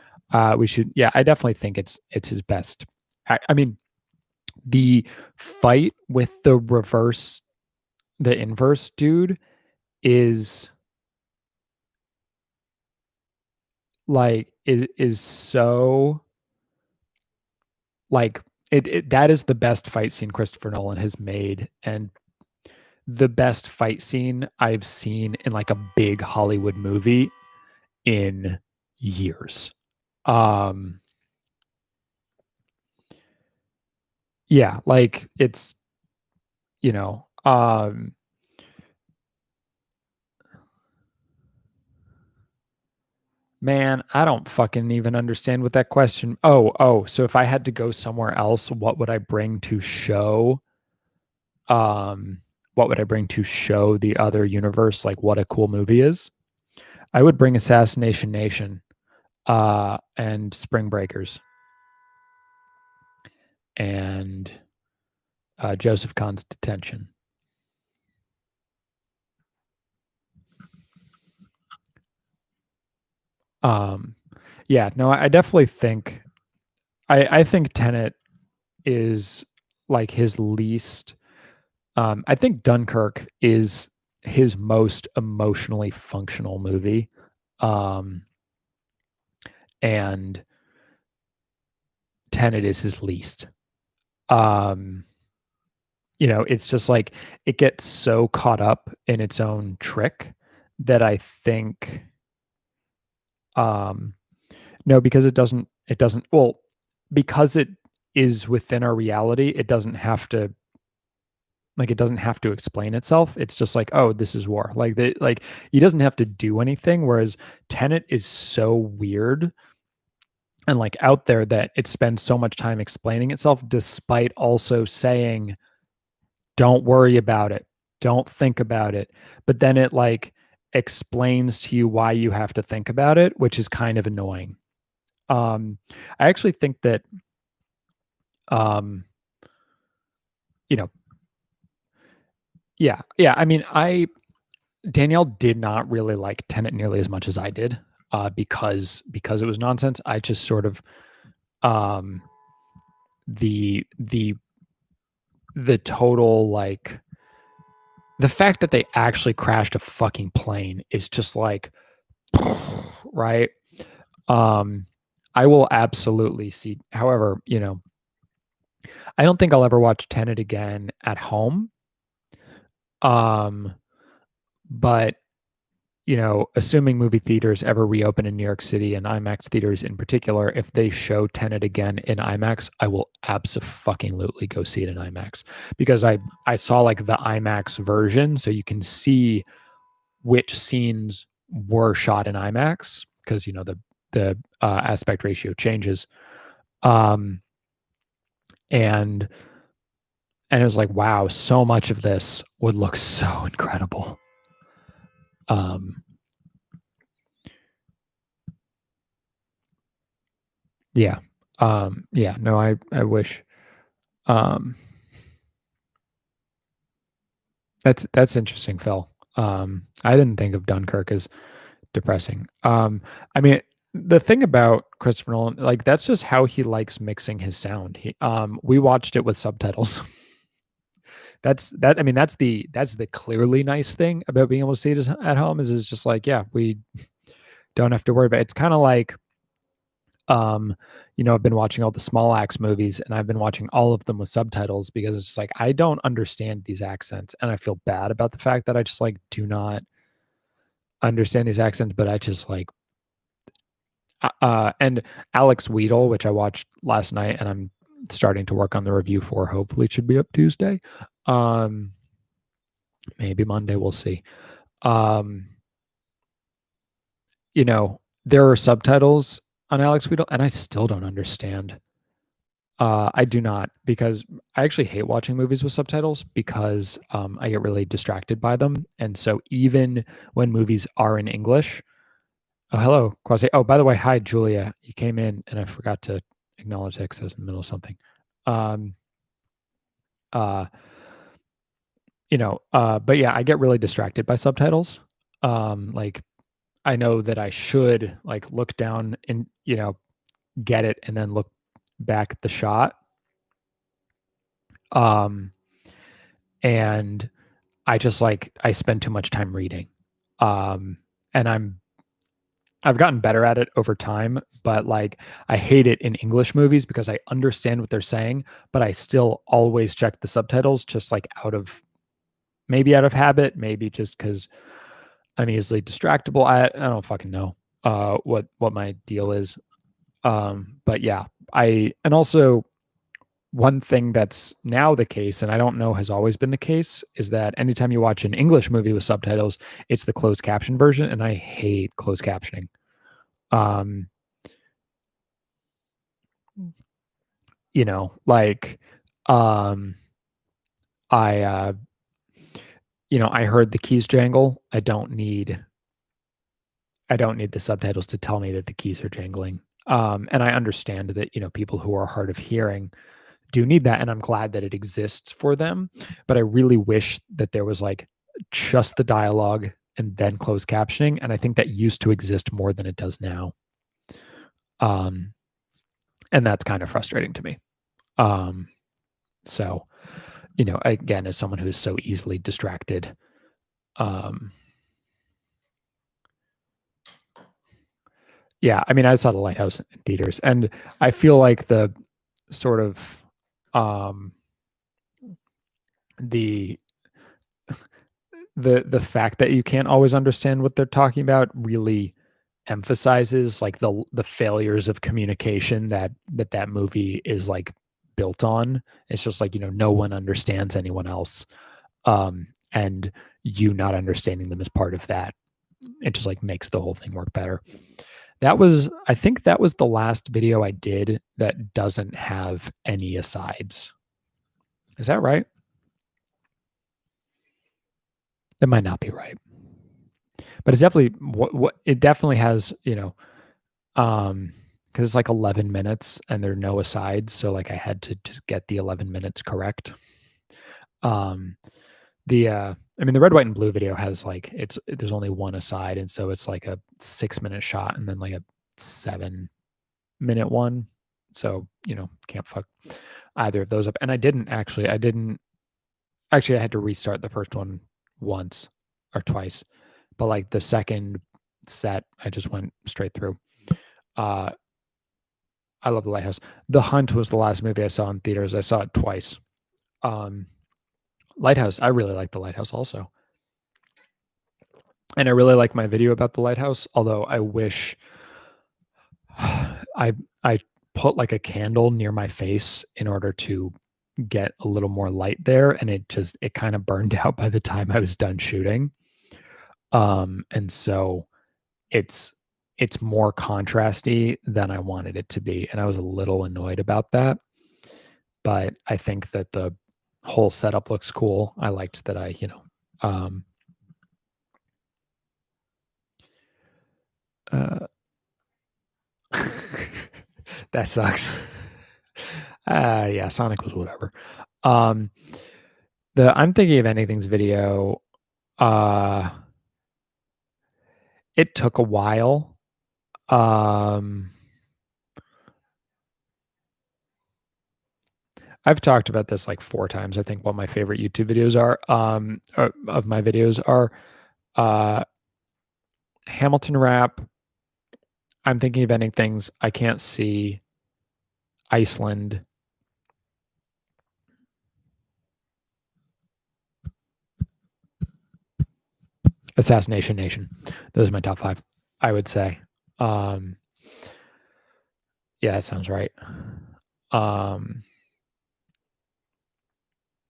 We should, yeah, I definitely think it's his best. I mean, the fight with the inverse dude is is so like that is the best fight scene Christopher Nolan has made, and the best fight scene I've seen in like a big Hollywood movie in years. Um yeah, like it's you know, man, I don't fucking even understand what that question. Oh, so if I had to go somewhere else, what would I bring to show um what would I bring to show the other universe like what a cool movie is? I would bring Assassination Nation and Spring Breakers and Joseph Kahn's Detention. Um yeah, no, I definitely think I think Tenet is like his least I think Dunkirk is his most emotionally functional movie. Um, and Tenet is his least. Um, it's just like it gets so caught up in its own trick that I think um no, because it doesn't well, because it is within our reality, it doesn't have to explain itself. It's just like, oh, this is war. Like he doesn't have to do anything. Whereas Tenet is so weird and like out there that it spends so much time explaining itself, despite also saying, don't worry about it, don't think about it. But then it like explains to you why you have to think about it, which is kind of annoying. I actually think that um, you know, yeah. I mean, I Danielle did not really like Tenet nearly as much as I did, because it was nonsense. I just sort of um, the the total like the fact that they actually crashed a fucking plane is just like right. Um, I will absolutely see. However, I don't think I'll ever watch Tenet again at home. Um, but assuming movie theaters ever reopen in New York City and IMAX theaters in particular, if they show Tenet again in IMAX, I will absolutely go see it in IMAX because I saw like the IMAX version, so you can see which scenes were shot in IMAX because the aspect ratio changes. Um, and and it was like, wow, so much of this would look so incredible. Um, yeah. Yeah, no, I wish. Um, that's interesting, Phil. I didn't think of Dunkirk as depressing. I mean, the thing about Christopher Nolan, like that's just how he likes mixing his sound. We watched it with subtitles. I mean, that's the clearly nice thing about being able to see it at home is it's just like, yeah, we don't have to worry about it. It's kind of like, um, I've been watching all the Small Axe movies and I've been watching all of them with subtitles because it's like I don't understand these accents and I feel bad about the fact that I just like do not understand these accents, but I just like and Alex Weedle, which I watched last night and I'm starting to work on the review for, hopefully it should be up Tuesday. Um Maybe Monday, we'll see. Um there are subtitles on Alex Weedle and I still don't understand. I do not, because I actually hate watching movies with subtitles because I get really distracted by them. And so even when movies are in English, oh, hello, Quasi. Oh, by the way, hi, Julia. You came in and I forgot to acknowledge that because I was in the middle of something. Um, uh, but yeah, I get really distracted by subtitles. Like I know that I should like look down and, get it and then look back at the shot. Um, and I spend too much time reading. Um, and I've gotten better at it over time, but like I hate it in English movies because I understand what they're saying, but I still always check the subtitles just like out of habit, maybe just because I'm easily distractible. I don't fucking know what my deal is. But yeah, and also one thing that's now the case, and I don't know has always been the case, is that anytime you watch an English movie with subtitles, it's the closed caption version, and I hate closed captioning. Um, like, um, I, I heard the keys jangle. I don't need the subtitles to tell me that the keys are jangling. And I understand that, people who are hard of hearing do need that, and I'm glad that it exists for them. But I really wish that there was like just the dialogue and then closed captioning, and I think that used to exist more than it does now. And that's kind of frustrating to me. Um, so again, as someone who is so easily distracted, yeah, I mean, I saw The Lighthouse in theaters, and I feel like the sort of the the fact that you can't always understand what they're talking about really emphasizes like the failures of communication that movie is like built on. It's just like, no one understands anyone else. And you not understanding them is part of that. It just like makes the whole thing work better. I think that was the last video I did that doesn't have any asides. Is that right? That might not be right. But it's definitely what it definitely has, because it's like 11 minutes and there are no asides, so like I had to just get the 11 minutes correct. Um, I mean, the red, white, and blue video has like there's only one aside, and so it's like a 6-minute shot and then like a 7-minute one. So can't fuck either of those up. And I didn't actually. I had to restart the first one once or twice, but like the second set, I just went straight through. Uh, I love The Lighthouse. The Hunt was the last movie I saw in theaters. I saw it twice. Um, Lighthouse, I really like The Lighthouse also. And I really like my video about The Lighthouse, although I wish I put like a candle near my face in order to get a little more light there, and it kind of burned out by the time I was done shooting. And so it's more contrasty than I wanted it to be, and I was a little annoyed about that. But I think that the whole setup looks cool. I liked that um, uh, that sucks. Yeah, Sonic was whatever. Um, the I'm thinking of anything's video. Uh, it took a while. I've talked about this like 4 times. I think what my favorite YouTube videos are. Of my videos are uh, Hamilton rap. I'm thinking of ending things. I can't see Iceland. Assassination Nation. Those are my top 5, I would say. Um, yeah, that sounds right. Um,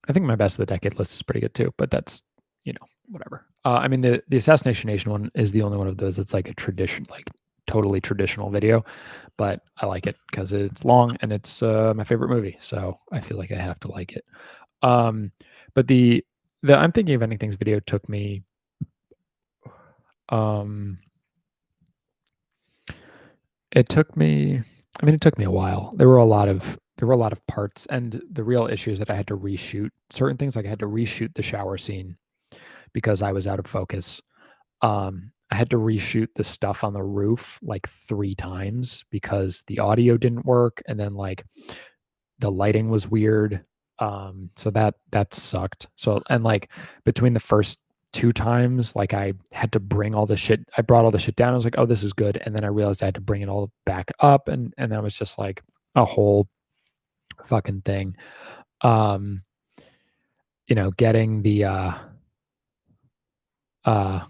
I think my best of the decade list is pretty good too, but that's whatever. I mean, the Assassination Nation one is the only one of those that's like a tradition, like totally traditional video, but I like it because it's long and it's my favorite movie, so I feel like I have to like it. But the I'm thinking of anything's video took me it took me it took me a while. There were a lot of parts, and the real issue is that I had to reshoot certain things. Like I had to reshoot the shower scene because I was out of focus. I had to reshoot the stuff on the roof like 3 times because the audio didn't work, and then like the lighting was weird. So that sucked. So, and like between the first 2 times, like I had to bring all the shit. I brought all the shit down. I was like, oh, this is good. And then I realized I had to bring it all back up, and that was just like a whole fucking thing. Getting the oh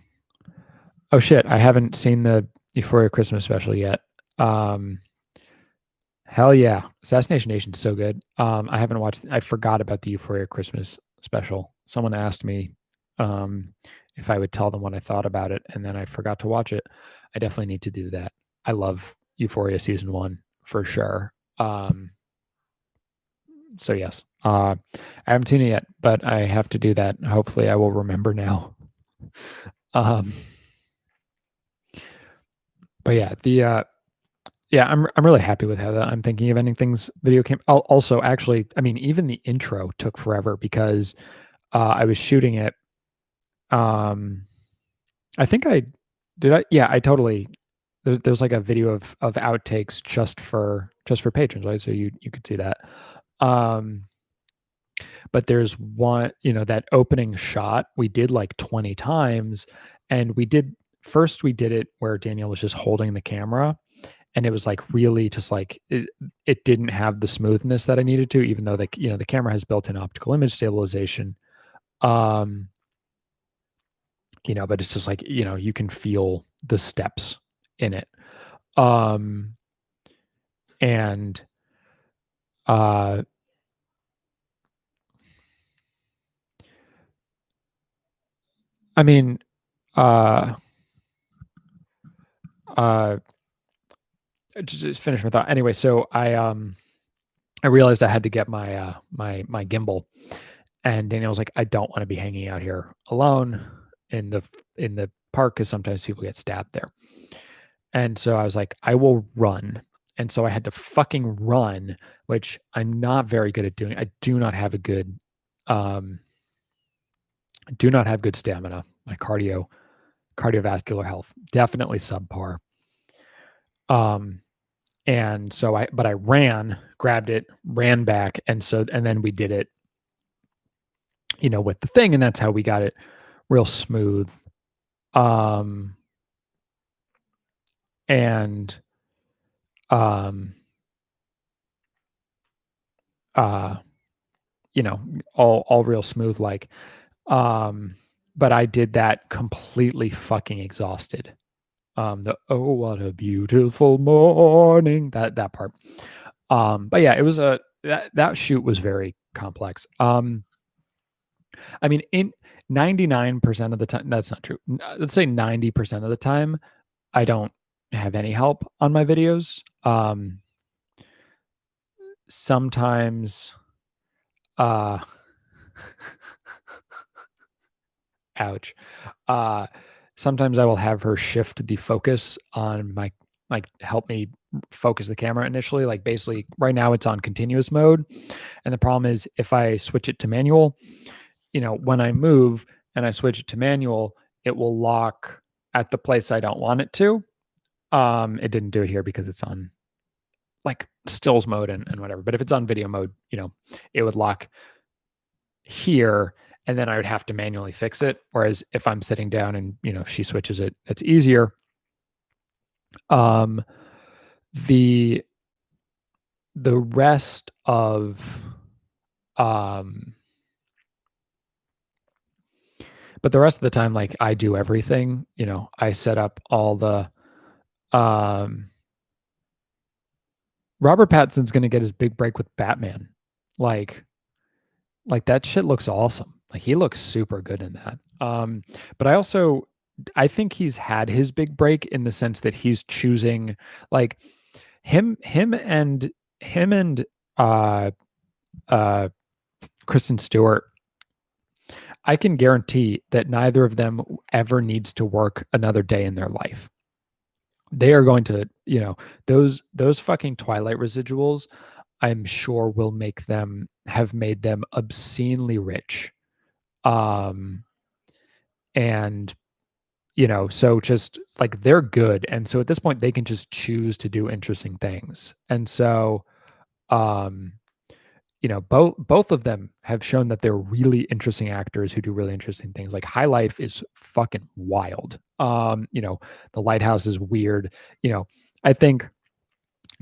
shit, I haven't seen the Euphoria Christmas special yet. Hell yeah, Assassination Nation's so good. I haven't watched. I forgot about the Euphoria Christmas special. Someone asked me if I would tell them what I thought about it, and then I forgot to watch it. I definitely need to do that. I love Euphoria season 1 for sure. So yes, I haven't seen it yet, but I have to do that. Hopefully, I will remember now. But yeah, I'm really happy with how the I'm thinking of ending things video came. Also, actually, I mean, even the intro took forever because I was shooting it. I think I did. Yeah, I totally. There's like a video of outtakes just for patrons, right? So you could see that. Um, but there's one, that opening shot we did like 20 times, and we did it where Daniel was just holding the camera, and it was like really just like it didn't have the smoothness that I needed to, even though the camera has built-in optical image stabilization. Um, but it's just like, you can feel the steps in it. Um, and uh I mean, uh uh just finish my thought. Anyway, so I realized I had to get my gimbal, and Daniel was like, I don't want to be hanging out here alone in the park because sometimes people get stabbed there. And so I was like, I will run. And so I had to fucking run, which I'm not very good at doing. I um do not have good stamina. My cardiovascular health definitely subpar. Um and so I ran, grabbed it, ran back, and then we did it, with the thing, and that's how we got it real smooth. Um and um uh you know all real smooth, like. Um, but I did that completely fucking exhausted. The "Oh, what a beautiful morning," that part. But yeah, it was that shoot was very complex. I mean, in 99% of the time, that's not true. Let's say 90% of the time, I don't have any help on my videos. Sometimes, uh, ouch. Uh, Sometimes I will have her shift the focus on my, like, help me focus the camera initially. Like, basically, right now it's on continuous mode. And the problem is if I switch it to manual, when I move and I switch it to manual, it will lock at the place I don't want it to. It didn't do it here because it's on like stills mode and whatever. But if it's on video mode, it would lock here, and then I would have to manually fix it. Whereas if I'm sitting down and, she switches it, it's easier. Um, the the rest of um but the rest of the time, like, I do everything, I set up all the um Robert Pattinson's going to get his big break with Batman. Like like that shit looks awesome. Like, he looks super good in that. But I think he's had his big break in the sense that he's choosing, like, him and uh uh Kristen Stewart. I can guarantee that neither of them ever needs to work another day in their life. They are going to, those fucking Twilight residuals, I'm sure will have made them obscenely rich. Um and so just like, they're good, and so at this point they can just choose to do interesting things. And so um both of them have shown that they're really interesting actors who do really interesting things. Like, High Life is fucking wild. The Lighthouse is weird. I think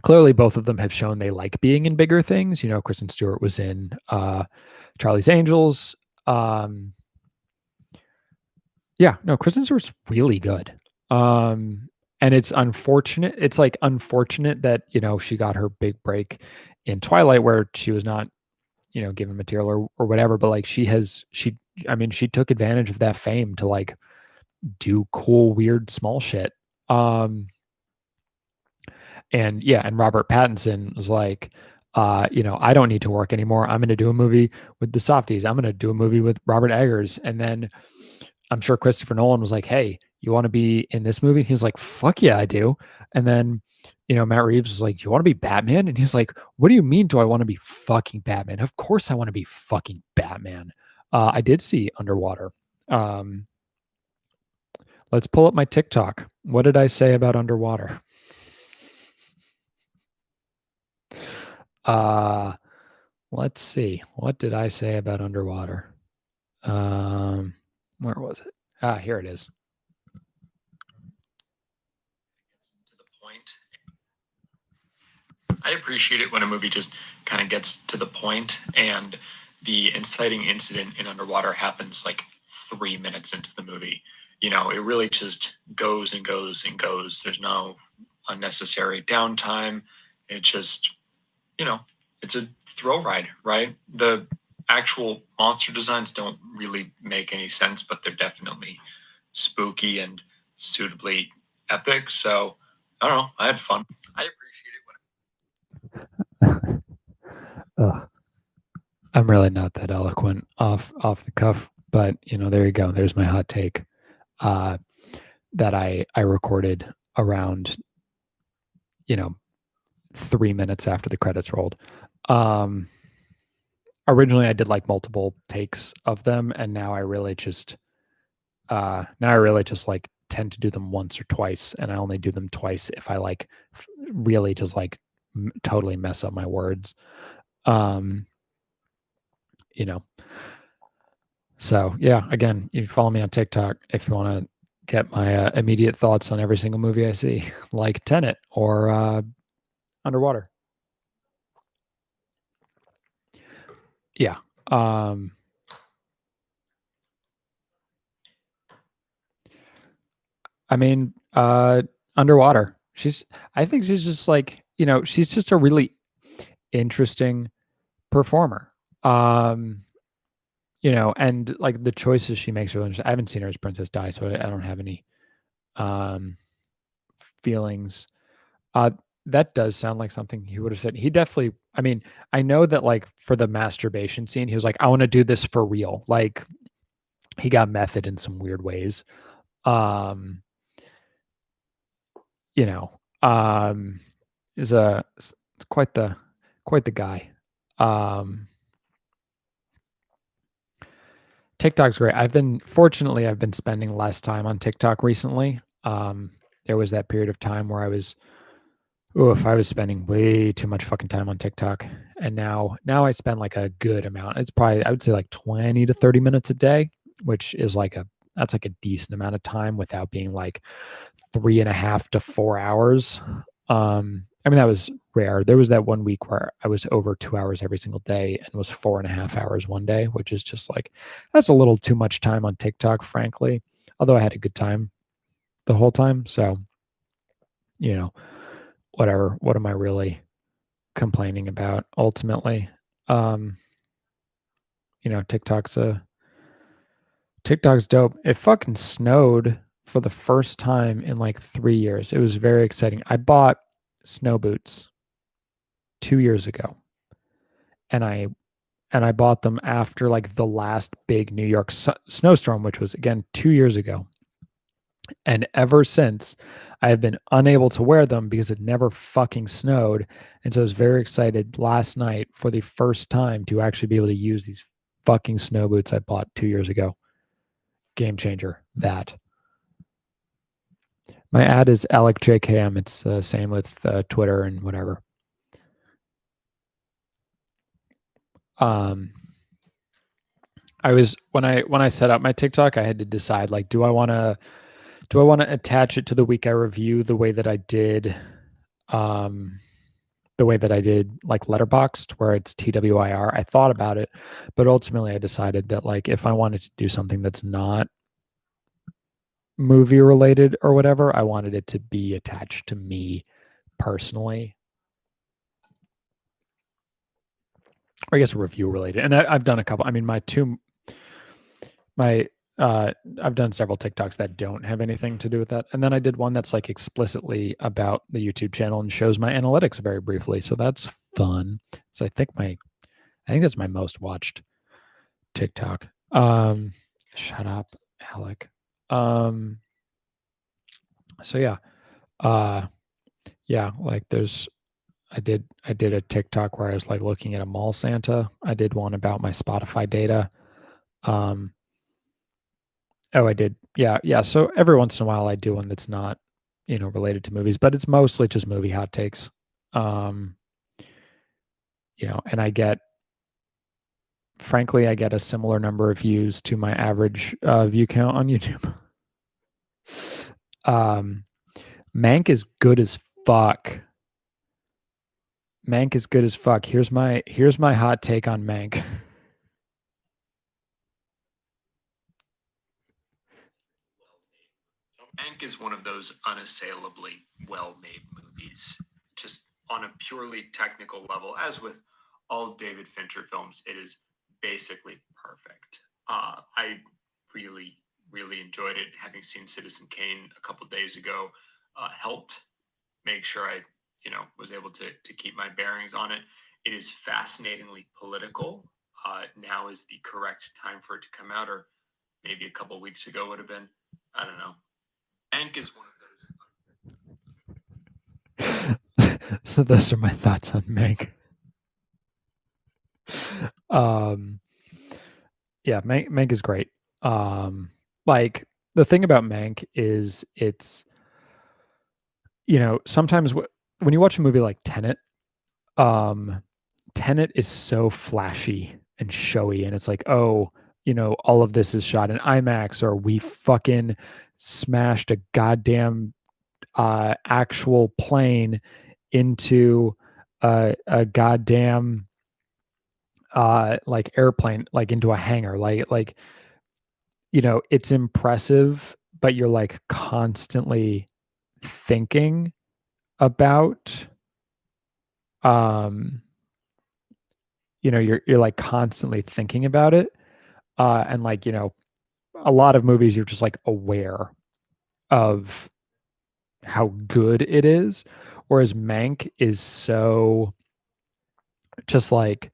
clearly both of them have shown they like being in bigger things. Kristen Stewart was in Charlie's Angels. Um Yeah, no, Kristen Stewart's really good. Um, and it's unfortunate. It's like unfortunate that, she got her big break in Twilight, where she was not, given material or whatever, but like, I mean, she took advantage of that fame to, like, do cool, weird, small shit. Um, and yeah, and Robert Pattinson was like, I don't need to work anymore. I'm going to do a movie with the softies. I'm going to do a movie with Robert Eggers. And then I'm sure Christopher Nolan was like, "Hey, you want to be in this movie?" And he was like, "Fuck yeah, I do." And then, Matt Reeves was like, "Do you want to be Batman?" And he's like, "What do you mean? Do I want to be fucking Batman? Of course I want to be fucking Batman." I did see Underwater. Um, let's pull up my TikTok. What did I say about Underwater? Uh, Let's see. What did I say about underwater? Um, where was it? Ah, here it is. To the point. I appreciate it when a movie just kind of gets to the point, and the inciting incident in Underwater happens like 3 minutes into the movie. It really just goes and goes and goes. There's no unnecessary downtime. It just, you know, it's a thrill ride, right? The actual monster designs don't really make any sense, but they're definitely spooky and suitably epic. So I don't know. I had fun. I appreciate it. Ugh, I'm really not that eloquent off the cuff, but there you go. There's my hot take. Uh, that I recorded around, you know, 3 minutes after the credits rolled. Um, Originally I did like multiple takes of them, and now I really just like tend to do them once or twice, and I only do them twice if I like really just like totally mess up my words. Um, you know, so yeah, again, you follow me on TikTok if you want to get my immediate thoughts on every single movie I see, like Tenet or Underwater. Yeah. Um, I mean, Underwater. I think she's just like, she's just a really interesting performer. Um, and like the choices she makes are interesting. I haven't seen her as Princess Di, so I don't have any um feelings. Uh, that does sound like something he would have said. He definitely, I mean, I know that like for the masturbation scene, he was like, I want to do this for real. Like he got method in some weird ways. Um, you know, is quite the quite the guy. Um, TikTok's great. I've been spending less time on TikTok recently. There was that period of time where I was spending way too much fucking time on TikTok, and now I spend like a good amount. It's probably I would say like 20 to 30 minutes a day, which is that's like a decent amount of time without being like 3.5 to 4 hours. I mean that was rare. There was that one week where I was over 2 hours every single day and was 4.5 hours one day, which is just like that's a little too much time on TikTok, frankly. Although I had a good time the whole time, so you know whatever. What am I really complaining about ultimately? Um, TikTok's dope. It fucking snowed for the first time in like 3 years. It was very exciting. I bought snow boots 2 years ago, and I bought them after like the last big New York snowstorm, which was again 2 years ago. And ever since, I have been unable to wear them because it never fucking snowed. And so I was very excited last night for the first time to actually be able to use these fucking snow boots I bought 2 years ago. Game changer. That. My ad is Alec JKM. It's the same with Twitter and whatever. Um, I was when I set up my TikTok, I had to decide like, do I want to attach it to the week I review um, the way that I did like Letterboxd, where it's TWIR. I thought about it, but ultimately I decided that like if I wanted to do something that's not movie related or whatever, I wanted it to be attached to me personally, or I guess review related. And I've done a couple. I mean, my I've done several TikToks that don't have anything to do with that. And then I did one that's like explicitly about the YouTube channel and shows my analytics very briefly. So that's fun. So I think that's my most watched TikTok. Shut up, Alec. Um, so yeah. Uh yeah, like I did a TikTok where I was like looking at a mall Santa. I did one about my Spotify data. Um Oh, I did. Yeah, yeah. So every once in a while I do one that's not, related to movies, but it's mostly just movie hot takes. Um, and I get frankly, I get a similar number of views to my average view count on YouTube. um, Mank is good as fuck. Mank is good as fuck. Here's my hot take on Mank. Mank is one of those unassailably well-made movies. Just on a purely technical level, as with all David Fincher films, it is basically perfect. I really, really enjoyed it. Having seen Citizen Kane a couple days ago helped make sure I, was able to keep my bearings on it. It is fascinatingly political. Now is the correct time for it to come out, or maybe a couple weeks ago would have been. I don't know. Mank is one of those. So those are my thoughts on Mank. Um, yeah, Mank is great. Like the thing about Mank is it's sometimes when you watch a movie like Tenet, um, Tenet is so flashy and showy, and it's like, oh, all of this is shot in IMAX, or we fucking smashed a goddamn actual plane into a goddamn like airplane, like into a hangar, like it's impressive, but you're like constantly thinking about um you're like constantly thinking about it, and like a lot of movies you're just like aware of how good it is, whereas Mank is so just like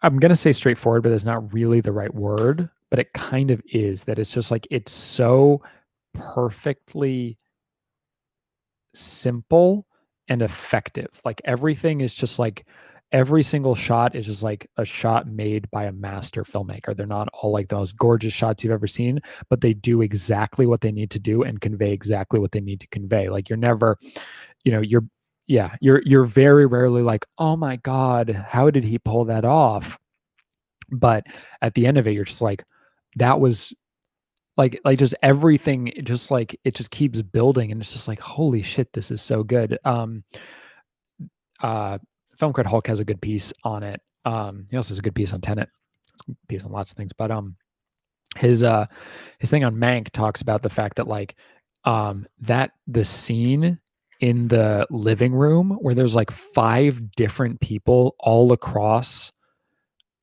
I'm gonna say straightforward, but that's not really the right word, but it kind of is. That it's just like it's so perfectly simple and effective. Like everything is just like every single shot is just like a shot made by a master filmmaker. They're not all like the most gorgeous shots you've ever seen, but they do exactly what they need to do and convey exactly what they need to convey. Like you're never, you're yeah, you're very rarely like, "Oh my god, how did he pull that off?" But at the end of it, you're just like, "That was like just everything just like it just keeps building, and it's just like, holy shit, this is so good." Uh Film Crit Hulk has a good piece on it. He also has a good piece on Tenet. It's a good piece on lots of things, but his his thing on Mank talks about the fact that like that the scene in the living room where there's like five different people all across,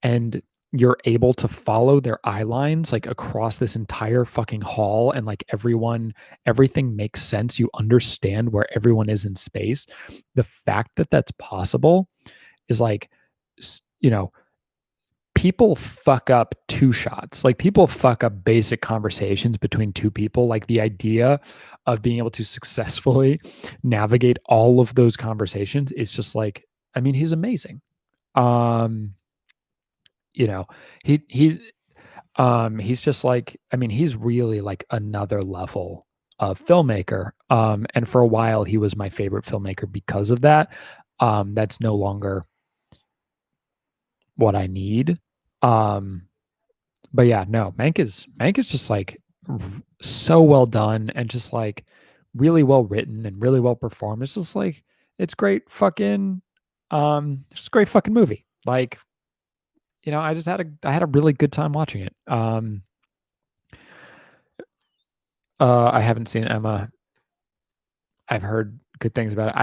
and you're able to follow their eye lines like across this entire fucking hall, and like everything makes sense. You understand where everyone is in space. The fact that that's possible is like, you know, people fuck up two shots. Like people fuck up basic conversations between two people. Like the idea of being able to successfully navigate all of those conversations is just like, I mean, he's amazing. Um, you know, he he's just like, I mean, he's really like another level of filmmaker. And for a while he was my favorite filmmaker because of that. That's no longer what I need. Um, but yeah, no, Mank is just like so well done, and just like really well written and really well performed. It's just like it's great fucking it's just a great fucking movie. Like, I had a really good time watching it. I haven't seen Emma. I've heard good things about it.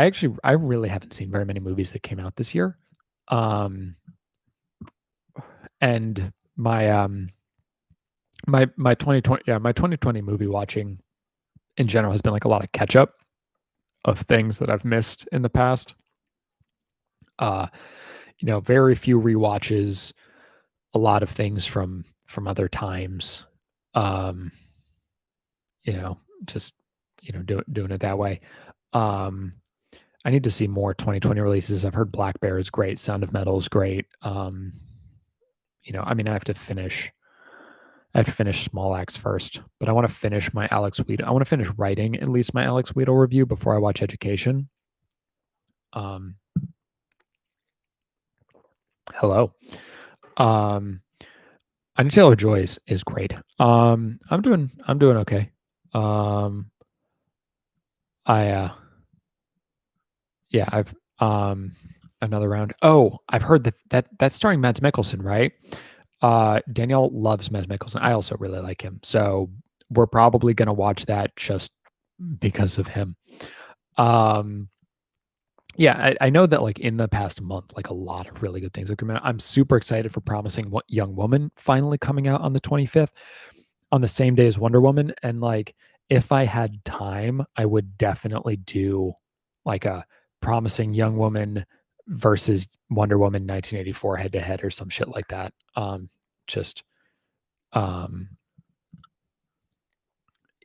I really haven't seen very many movies that came out this year. Um and my 2020, yeah, my 2020 movie watching in general has been like a lot of catch up of things that I've missed in the past. Uh, very few rewatches, a lot of things from other times. Um, you know, just doing it that way. Um, I need to see more 2020 releases. I've heard Black Bear is great, Sound of Metal is great. I mean, I have to finish Small Axe first, but I want to finish my Alex Weedle. I want to finish writing at least my Alex Weedle review before I watch Education. Um, Hello. Um, Anya Taylor-Joy is great. I'm doing okay. Um, I yeah, I've another round. Oh, I've heard that's starring Mads Mikkelsen, right? Danielle loves Mads Mikkelsen. I also really like him, so we're probably gonna watch that just because of him. Um, yeah, I know that like in the past month, like a lot of really good things have come out. I'm super excited for Promising Young Woman finally coming out on the 25th, on the same day as Wonder Woman. And like, if I had time, I would definitely do like a Promising Young Woman versus Wonder Woman 1984 head to head or some shit like that. Just, um,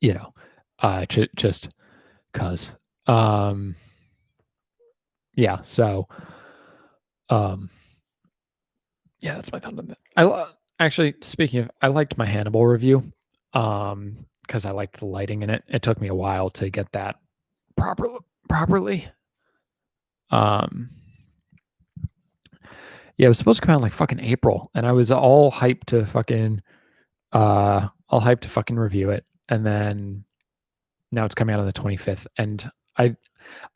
you know, just cause, um, yeah. So, um, yeah, that's my thought on that. Actually, speaking of, I liked my Hannibal review, because I liked the lighting in it. It took me a while to get that proper properly. Um, yeah, it was supposed to come out in like fucking April, and I was all hyped to fucking review it, and then now it's coming out on the 25th, and I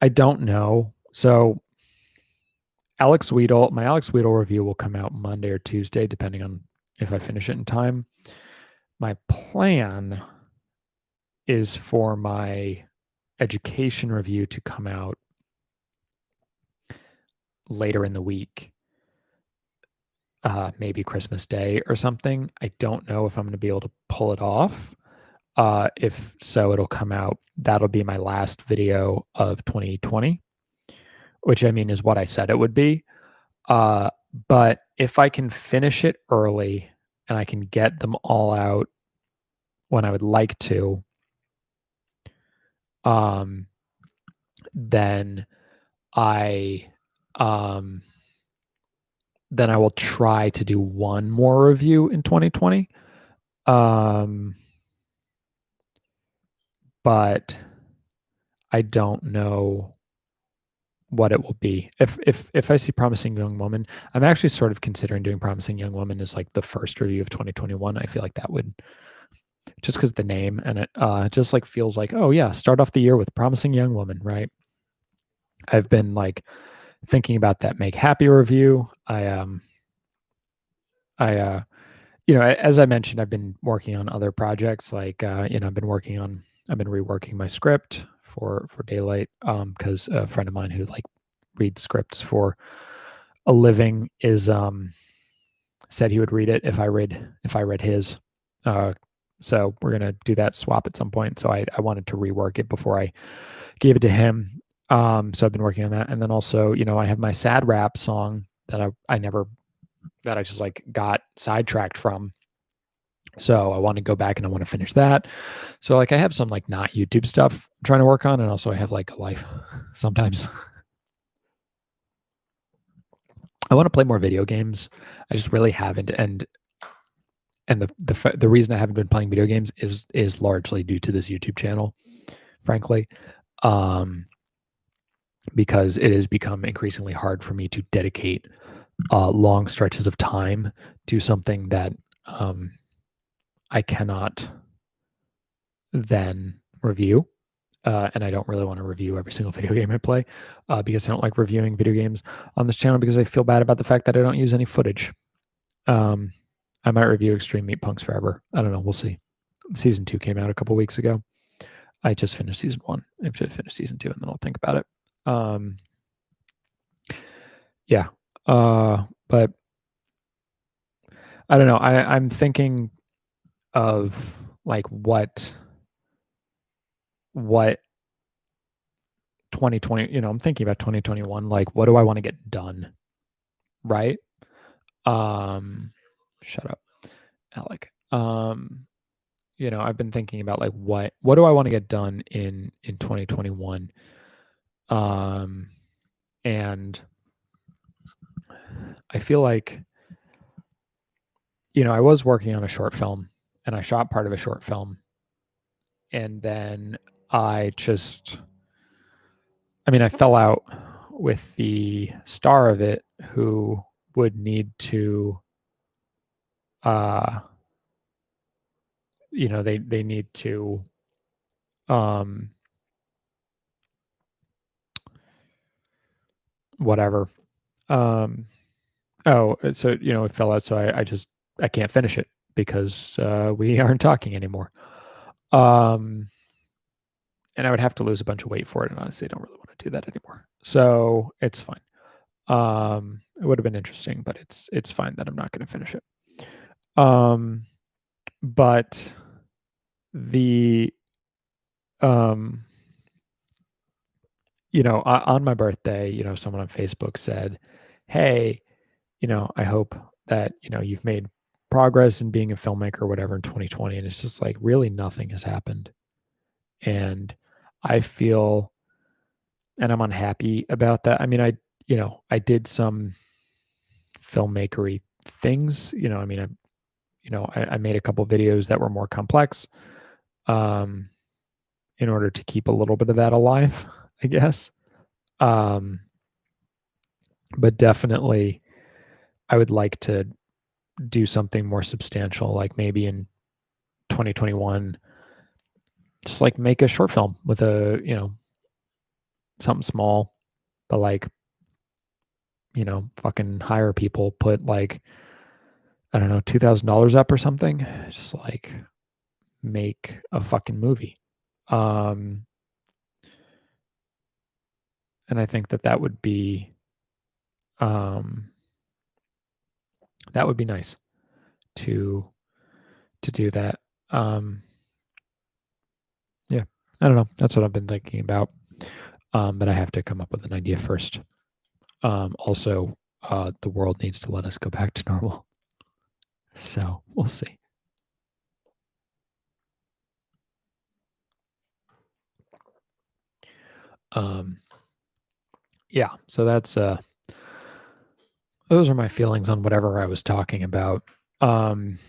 I don't know. So my Alex Weedle review will come out Monday or Tuesday, depending on if I finish it in time. My plan is for my education review to come out later in the week, maybe Christmas Day or something. I don't know if I'm going to be able to pull it off. If so, it'll come out. That'll be my last video of 2020, which I mean is what I said it would be. Uh, but if I can finish it early and I can get them all out when I would like to, um, then I um, then I will try to do one more review in 2020. Um, but I don't know what it will be. If I see Promising Young Woman, I'm actually sort of considering doing Promising Young Woman as like the first review of 2021. I feel like that would, just because the name and it just like feels like, oh yeah, start off the year with Promising Young Woman, right? I've been like thinking about that Make Happy review. I as I mentioned, I've been working on other projects. Like, I've been reworking my script for Daylight, because a friend of mine who like reads scripts for a living is said he would read it if I read his. Uh, so we're gonna do that swap at some point. So I wanted to rework it before I gave it to him. So I've been working on that, and then also, I have my sad rap song that I never that I just like got sidetracked from. So I want to go back and I want to finish that. So like I have some like not YouTube stuff I'm trying to work on, and also I have like a life sometimes. I want to play more video games. I just really haven't, and the reason I haven't been playing video games is largely due to this YouTube channel, frankly, um, because it has become increasingly hard for me to dedicate long stretches of time to something that I cannot then review. And I don't really want to review every single video game I play, because I don't like reviewing video games on this channel because I feel bad about the fact that I don't use any footage. Um, I might review Extreme Meat Punks Forever. I don't know. We'll see. Season 2 came out a couple weeks ago. I just finished season 1. I have to finish season 2 and then I'll think about it. Yeah. But I don't know. I'm thinking of like what 2020, I'm thinking about 2021, like what do I want to get done, right? Um Shut up, Alec. I've been thinking about like what do I want to get done in 2021? Um and I feel like, I was working on a short film and I shot part of a short film, and then I just I fell out with the star of it, who would need to, uh, they need to, um, whatever. Um, so it fell out. So I can't finish it because we aren't talking anymore. Um, and I would have to lose a bunch of weight for it, and honestly, I don't really want to do that anymore. So it's fine. It would have been interesting, but it's fine that I'm not going to finish it. But the um, on my birthday, someone on Facebook said, "Hey, I hope that you've made progress in being a filmmaker or whatever in 2020." And it's just like really nothing has happened, and I feel, and I'm unhappy about that. I mean, I did some filmmakery things. I mean, I made a couple videos that were more complex, um, in order to keep a little bit of that alive, I guess. Um, but definitely, I would like to do something more substantial, like maybe in 2021, just like make a short film with something small, but like, fucking hire people, put like, I don't know, $2,000 up or something, just like make a fucking movie. Um, and I think that um, would be nice to do that. Um, yeah, I don't know. That's what I've been thinking about. But I have to come up with an idea first. Also, the world needs to let us go back to normal. So we'll see. Um, yeah. So those are my feelings on whatever I was talking about. Um,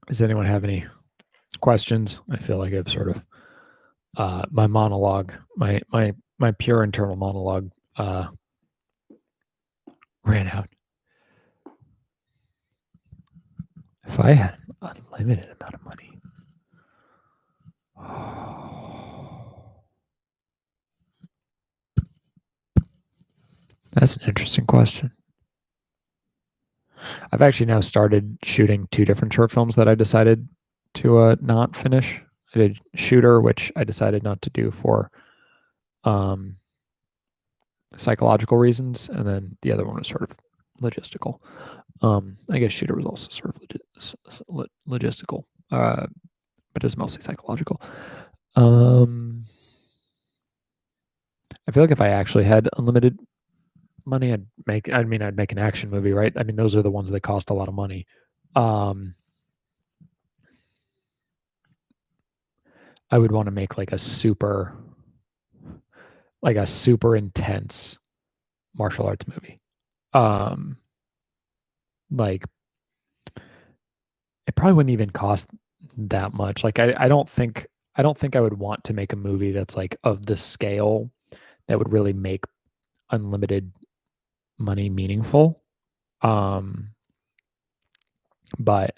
does anyone have any questions? I feel like I've sort of my monologue, my pure internal monologue, ran out. If I had an unlimited amount of money, that's an interesting question. I've actually now started shooting 2 different short films that I decided to not finish. I did Shooter, which I decided not to do for um, psychological reasons, and then the other one was sort of logistical. I guess Shooter was also sort of logistical, but it's mostly psychological. I feel like if I actually had unlimited money, I'd make an action movie, right? I mean, those are the ones that cost a lot of money. I would want to make like a super intense martial arts movie. Like it probably wouldn't even cost that much. Like I don't think I would want to make a movie that's like of the scale that would really make unlimited money meaningful. But I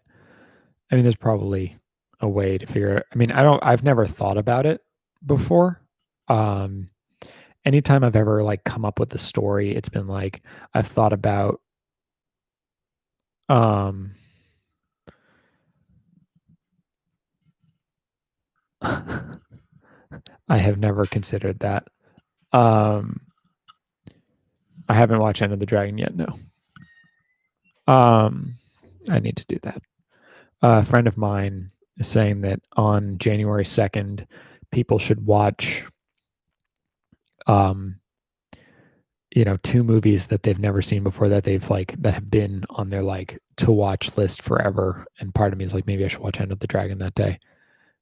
mean, there's probably a way to figure it. I mean, I've never thought about it before. Um, Anytime I've ever like come up with a story, it's been like I've thought about, um, I have never considered that. Um, I haven't watched End of the Dragon yet. No. I need to do that. A friend of mine is saying that on January 2nd, people should watch, um, 2 movies that they've never seen before that that have been on their like to watch list forever. And part of me is like, maybe I should watch End of the Dragon that day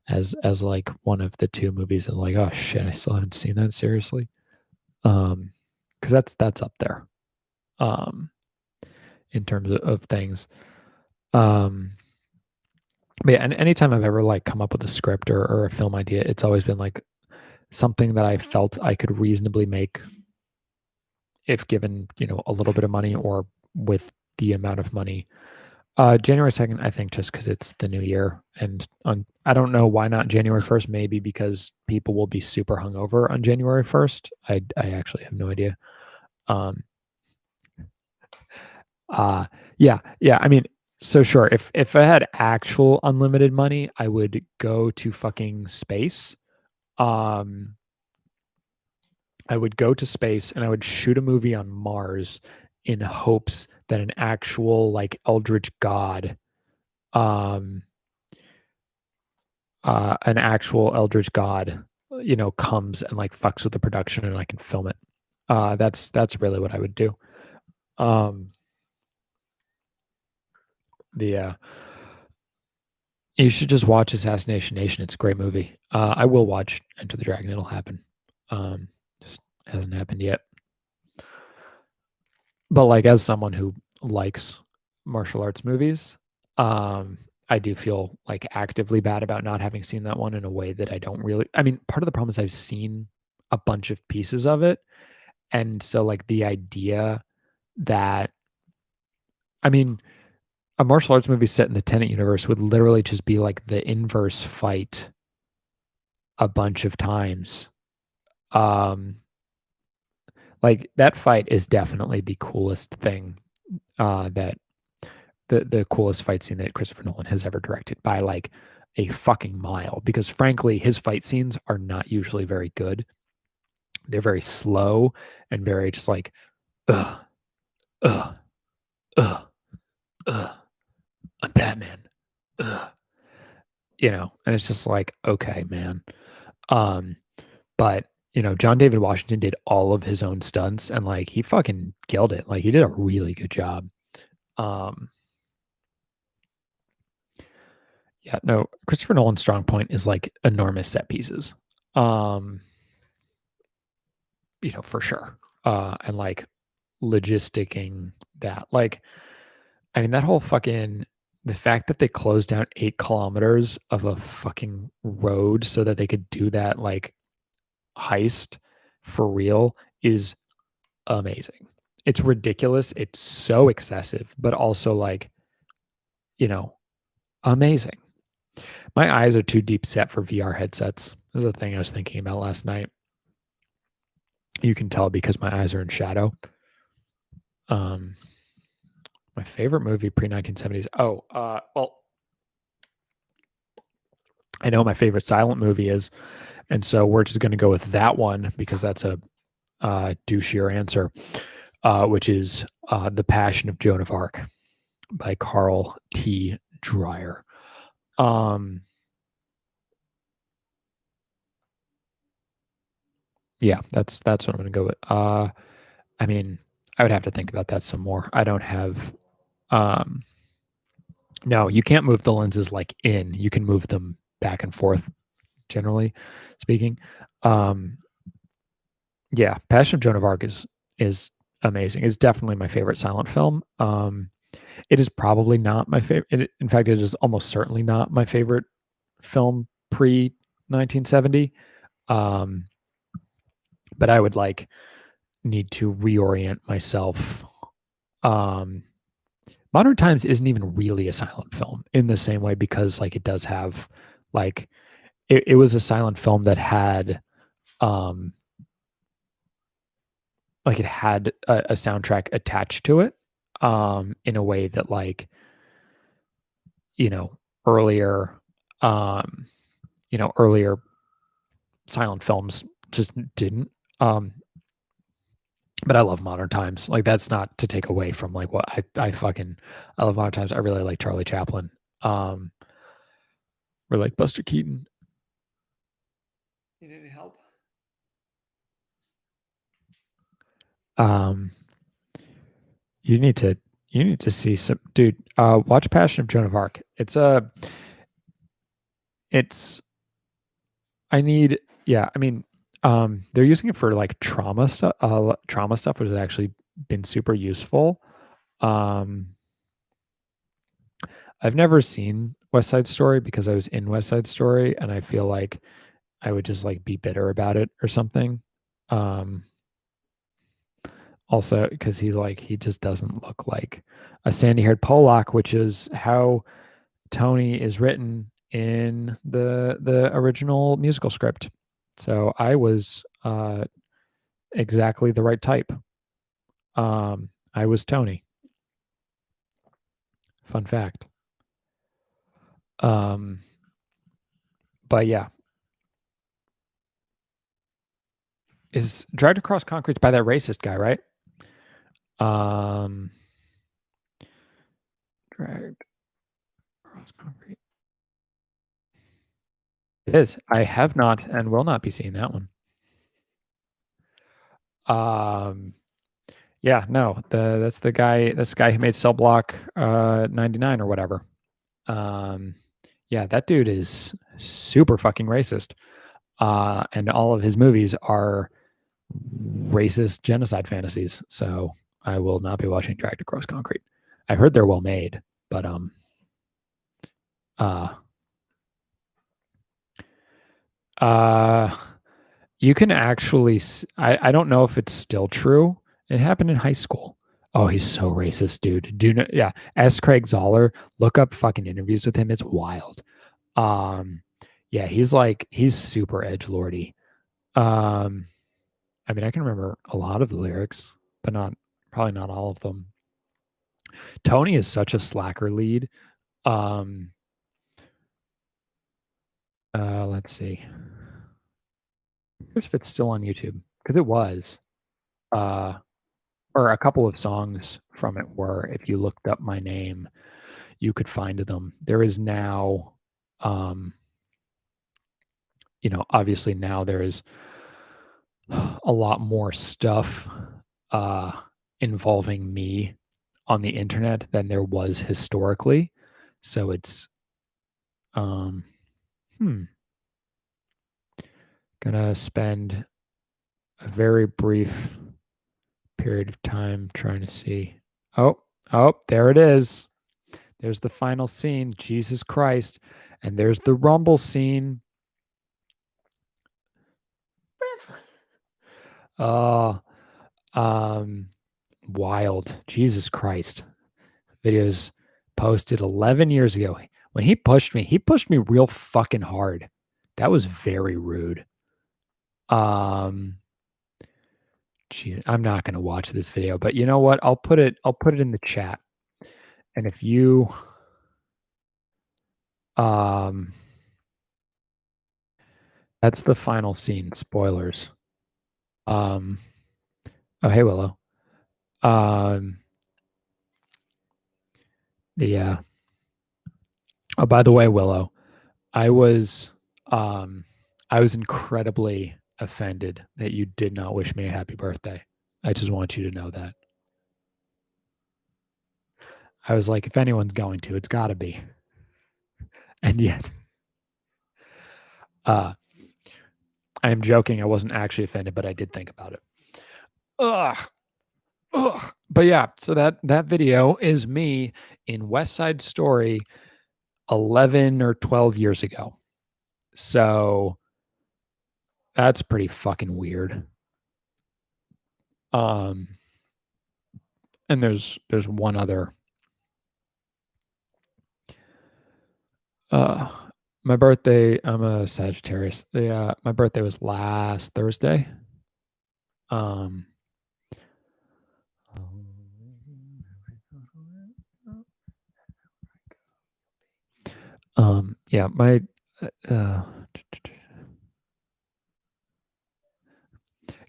as like one of the 2 movies, and like, oh shit, I still haven't seen that, seriously. Because that's up there, um, in terms of things. But yeah, and anytime I've ever like come up with a script or a film idea, it's always been like something that I felt I could reasonably make if given, a little bit of money or with the amount of money. January 2nd, I think, just because it's the new year, and I don't know why not January 1st. Maybe because people will be super hungover on January 1st. I actually have no idea. Um, uh, yeah. I mean, so sure. If I had actual unlimited money, I would go to fucking space. Um, I would go to space and I would shoot a movie on Mars in hopes that an actual like eldritch god, um, an actual eldritch god, comes and like fucks with the production and I can film it. That's really what I would do. Um, the You should just watch Assassination Nation. It's a great movie. I will watch Enter the Dragon. It'll happen. Um, just hasn't happened yet. But like as someone who likes martial arts movies, I do feel like actively bad about not having seen that one in a way that I don't really. I mean, part of the problem is I've seen a bunch of pieces of it, and so like the idea that I mean, a martial arts movie set in the Tenet universe would literally just be like the inverse fight a bunch of times. Um, like that fight is definitely the coolest thing that the coolest fight scene that Christopher Nolan has ever directed by like a fucking mile. Because frankly, his fight scenes are not usually very good. They're very slow and very just like, ugh, ugh, ugh, ugh, I'm Batman, ugh, and it's just like, okay, man. Um, but John David Washington did all of his own stunts and like he fucking killed it. Like he did a really good job. Um, Yeah, no, Christopher Nolan's strong point is like enormous set pieces. Um, for sure. And like logisticking that. Like, I mean, that whole fucking the fact that they closed down 8 kilometers of a fucking road so that they could do that like heist for real is amazing. It's ridiculous. It's so excessive, but also like, you know, amazing. My eyes are too deep set for VR headsets. This is a thing I was thinking about last night. You can tell because my eyes are in shadow. Um, my favorite movie pre 1970s. Oh, well, I know my favorite silent movie is, and so we're just going to go with that one because that's a douchier answer, which is The Passion of Joan of Arc by Carl T. Dreyer. Yeah, that's what I'm going to go with. I mean, I would have to think about that some more. I don't have. No, you can't move the lenses like in. You can move them back and forth, generally speaking. Um, yeah, Passion of Joan of Arc is amazing. It's definitely my favorite silent film. It is probably not my favorite. In fact, it is almost certainly not my favorite film pre 1970. Um, but I would like need to reorient myself. Um, Modern Times isn't even really a silent film in the same way because like it does have like it was a silent film that had um like it had a soundtrack attached to it in a way that like you know earlier um earlier silent films just didn't um but I love Modern Times. Like that's not to take away from like what I love Modern Times. I really like Charlie Chaplin. Um or like Buster Keaton. You need any help? Um you need to see some dude, watch Passion of Joan of Arc. It's I need yeah, I mean, they're using it for like trauma stuff, which has actually been super useful. Um, I've never seen West Side Story because I was in West Side Story and I feel like I would just like be bitter about it or something. Um, Also, because he just doesn't look like a sandy-haired Polak, which is how Tony is written in the original musical script. So I was exactly the right type. I was Tony. Fun fact. Um, but yeah, is Dragged Across Concrete's by that racist guy, right? Um, Dragged Across Concrete. It is. I have not and will not be seeing that one. Um, yeah, no, that's the guy. That's the guy who made Cell Block 99 or whatever. Um, yeah, that dude is super fucking racist. And all of his movies are racist genocide fantasies. So I will not be watching Dragged Across Concrete. I heard they're well made, but uh uh you can actually I don't know if it's still true. It happened in high school. Oh, he's so racist, dude. Do not, yeah. S. Craig Zoller, look up fucking interviews with him. It's wild. Um, yeah, he's super edge lordy. Um, I mean, I can remember a lot of the lyrics, but not probably not all of them. Tony is such a slacker lead. Um, let's see. Here's if it's still on YouTube because it was. Uh, or a couple of songs from it were. If you looked up my name, you could find them. There is now, um, obviously now there is a lot more stuff uh, involving me on the internet than there was historically. So it's um, hmm, gonna spend a very brief period of time trying to see. Oh, oh, there it is. There's the final scene, Jesus Christ, and there's the Rumble scene. Oh, um, wild. Jesus Christ. Videos posted 11 years ago. When he pushed me real fucking hard. That was very rude. Um, geez, I'm not gonna watch this video, but you know what? I'll put it in the chat. And if you um that's the final scene, spoilers. Um oh hey Willow. Um the oh by the way, Willow, I was um I was incredibly offended that you did not wish me a happy birthday. I just want you to know that. I was like, if anyone's going to, it's gotta be. And yet, uh I am joking. I wasn't actually offended, but I did think about it. Ugh. Ugh. But yeah, so that video is me in West Side Story 11 or 12 years ago. So that's pretty fucking weird. Um and there's one other uh my birthday, I'm a Sagittarius. My birthday was last Thursday. Um yeah, my uh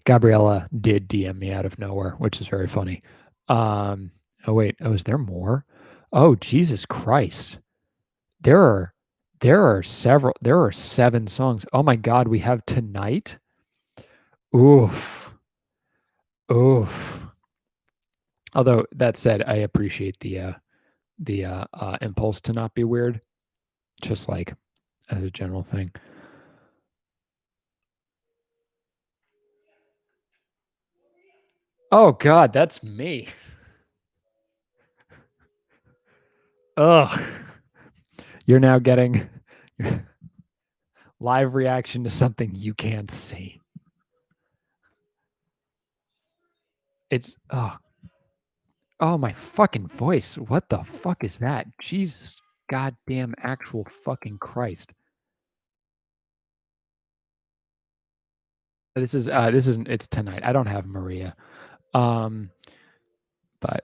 Gabriella did DM me out of nowhere, which is very funny. Um, oh wait, oh, is there more? Oh, Jesus Christ. There are there are 7 songs. Oh my God, we have Tonight. Oof. Oof. Although that said, I appreciate the impulse to not be weird, just like as a general thing. Oh God, that's me. Ugh. You're now getting live reaction to something you can't see. It's oh my fucking voice. What the fuck is that? Jesus goddamn actual fucking Christ. This isn't it's tonight. I don't have Maria. Um but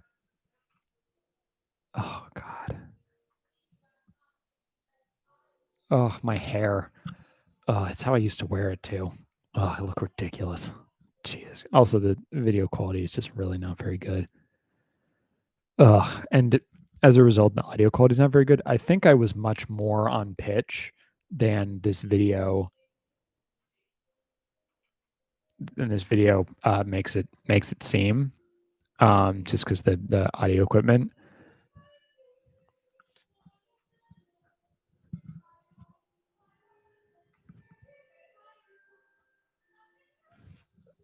oh god. Oh, my hair. Oh, it's how I used to wear it too. Oh, I look ridiculous. Jesus. Also, the video quality is just really not very good. Ugh. And as a result, the audio quality is not very good. I think I was much more on pitch than this video. And this video makes it seem. Just because the audio equipment.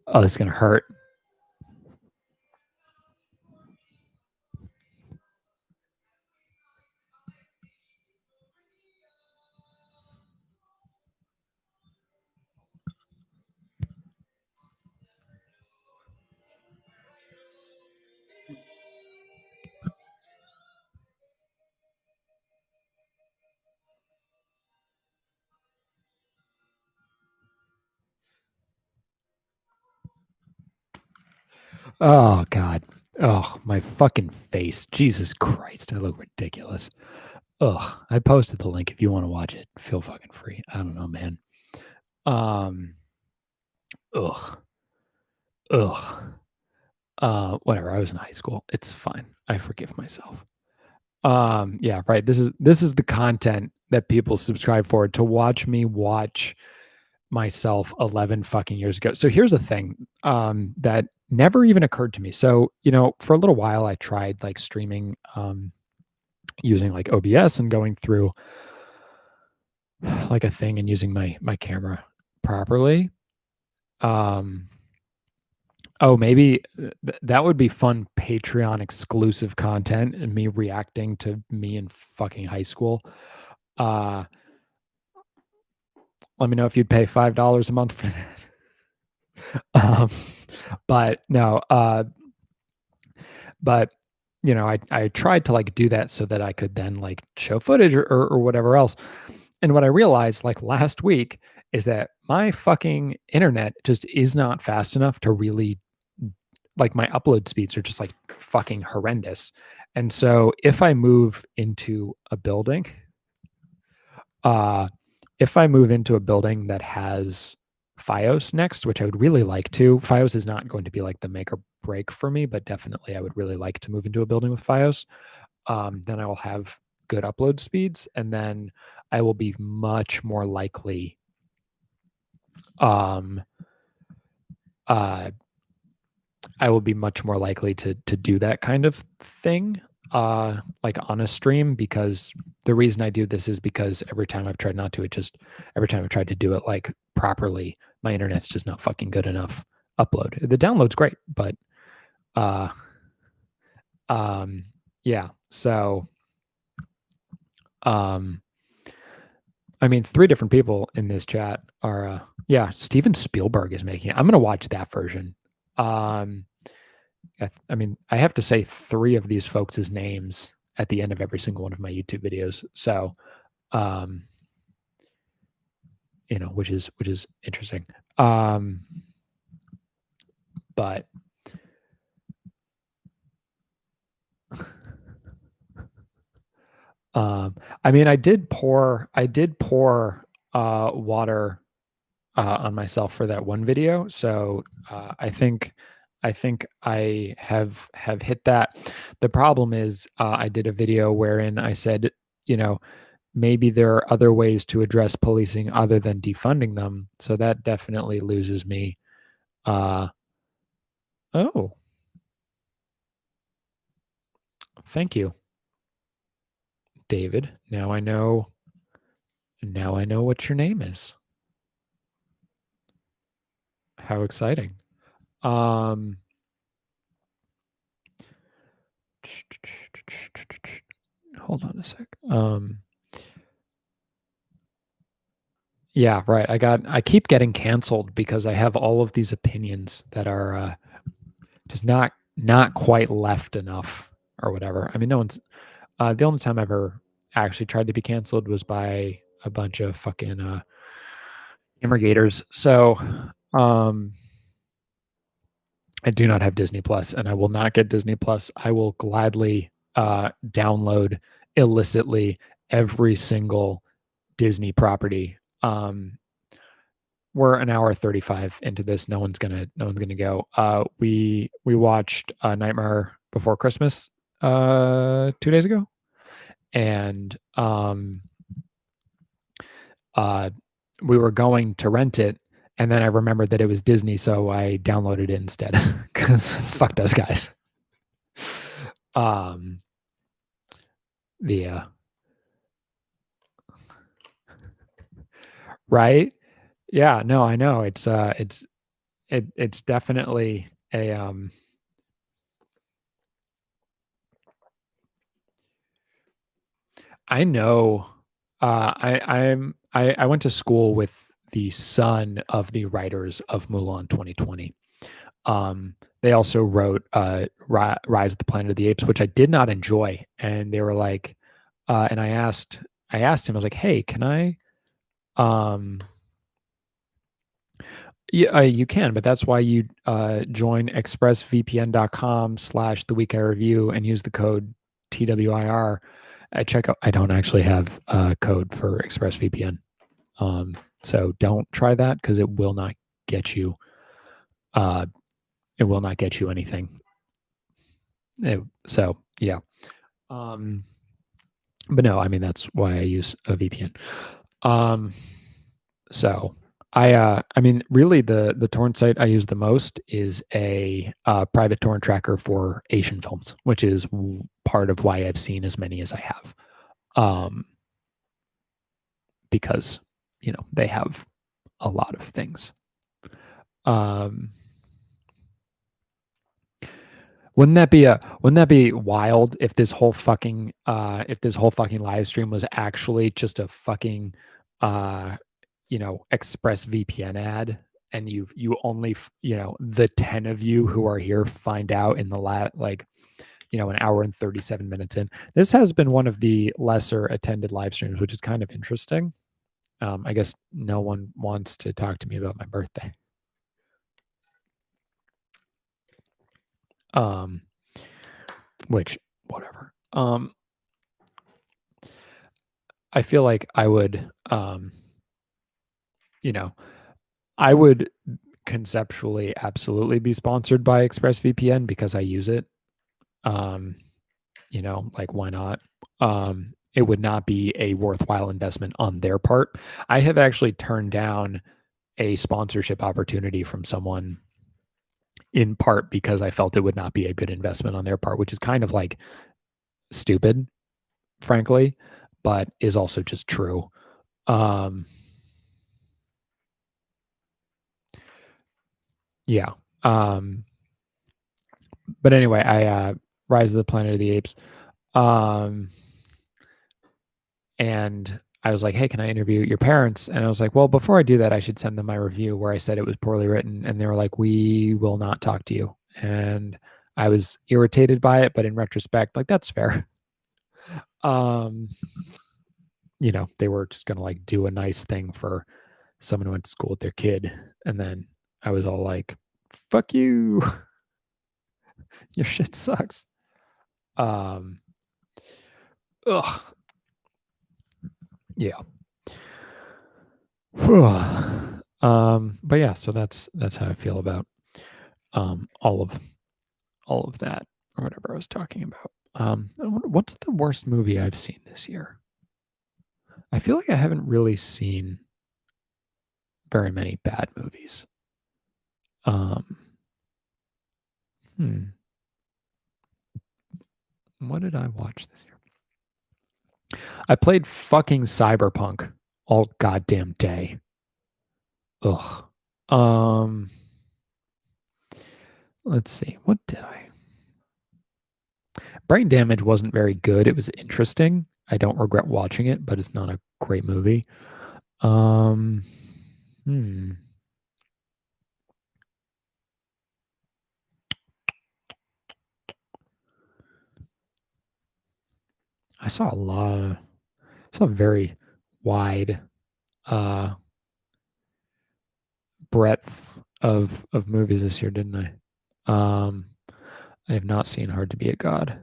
Oh, it's gonna hurt. Oh god. Oh, my fucking face. Jesus Christ, I look ridiculous. Ugh. I posted the link if you want to watch it. Feel fucking free. I don't know, man. Um ugh. Ugh. Whatever. I was in high school. It's fine. I forgive myself. Yeah, right. This is the content that people subscribe for to watch me watch myself 11 fucking years ago. So here's the thing that never even occurred to me. So, for a little while I tried like streaming using like OBS and going through like a thing and using my camera properly. Um Oh, maybe that would be fun Patreon exclusive content and me reacting to me in fucking high school. Uh, Let me know if you'd pay $5 a month for that. Um, but no, but I tried to like do that so that I could then like show footage or whatever else. And what I realized like last week is that my fucking internet just is not fast enough to really like my upload speeds are just like fucking horrendous. And so uh if I move into a building that has FiOS next, which I would really like to, FiOS is not going to be like the make or break for me, but definitely I would really like to move into a building with FiOS. Then I will have good upload speeds, and then I will be much more likely um uh I will be much more likely to do that kind of thing, like on a stream, because the reason I do this is because every time I've tried not to, every time I've tried to do it like properly, my internet's just not fucking good enough. Upload. The download's great, but uh um yeah. So um I mean, three different people in this chat are yeah, Steven Spielberg is making it. I'm gonna watch that version. Um I mean, I have to say three of these folks' names at the end of every single one of my YouTube videos. So, um, which is interesting. Um, but I mean, I did pour water on myself for that one video. So I think I have hit that. The problem is I did a video wherein I said, you know, maybe there are other ways to address policing other than defunding them. So that definitely loses me. Uh, oh, thank you, David. Now I know. Now I know what your name is. How exciting. Um, hold on a sec. Yeah, right. I keep getting canceled because I have all of these opinions that are just not quite left enough or whatever. I mean, no one's the only time I ever actually tried to be canceled was by a bunch of fucking immigators. So um I do not have Disney Plus, and I will not get Disney Plus. I will gladly download illicitly every single Disney property. We're an hour 35 into this. No one's gonna go. We watched Nightmare Before Christmas 2 days ago, and uh, we were going to rent it, and then I remembered that it was Disney, so I downloaded it instead because fuck those guys. Um, the right, yeah, no, I know it's definitely a I know. I went to school with the son of the writers of Mulan 2020. They also wrote Rise of the Planet of the Apes, which I did not enjoy. And they were like, and I asked him, I was like, hey, can I? Yeah, you can, but that's why you join expressvpn.com/the week I review and use the code TWIR at checkout. I don't actually have a code for ExpressVPN. So don't try that because it will not get you it will not get you anything. So yeah. Um, but no, I mean that's why I use a VPN. Um, so I mean really the torrent site I use the most is a private torrent tracker for Asian films, which is part of why I've seen as many as I have. Um, because they have a lot of things. Um, wouldn't that be wild if this whole fucking live stream was actually just a fucking uh express VPN ad, and you only the 10 of you who are here find out in the an hour and 37 minutes in. This has been one of the lesser attended live streams, which is kind of interesting. I guess no one wants to talk to me about my birthday. Um which whatever. I feel like I would you know I would conceptually absolutely be sponsored by ExpressVPN because I use it. um like why not? It would not be a worthwhile investment on their part. I have actually turned down a sponsorship opportunity from someone in part because I felt it would not be a good investment on their part, which is kind of like stupid, frankly, but is also just true. Um, yeah. Um, but anyway, I Rise of the Planet of the Apes. Um, and I was like, hey, can I interview your parents? And I was like, well, before I do that, I should send them my review where I said it was poorly written. And they were like, we will not talk to you. And I was irritated by it, but in retrospect, like that's fair. Um, they were just gonna like do a nice thing for someone who went to school with their kid. And then I was all like, fuck you. Your shit sucks. Um, ugh. Yeah. But yeah, so that's how I feel about all of that or whatever I was talking about. What's the worst movie I've seen this year? I feel like I haven't really seen very many bad movies. Um, hmm, what did I watch this year? I played fucking Cyberpunk all goddamn day. Ugh. Um, let's see. What did I? Brain Damage wasn't very good. It was interesting. I don't regret watching it, but it's not a great movie. Um, hmm. I saw a lot of, saw a very wide uh breadth of movies this year, didn't I? I have not seen Hard to Be a God.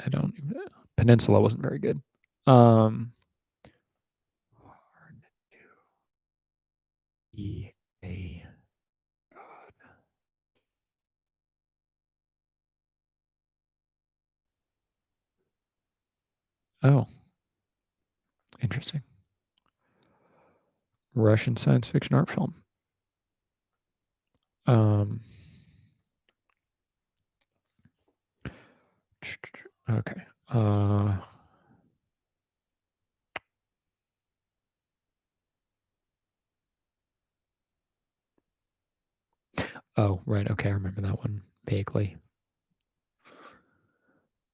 I don't even, Peninsula wasn't very good. Um Hard to Be a God. Oh, interesting. Russian science fiction art film. Um okay. Oh, right. Okay, I remember that one vaguely.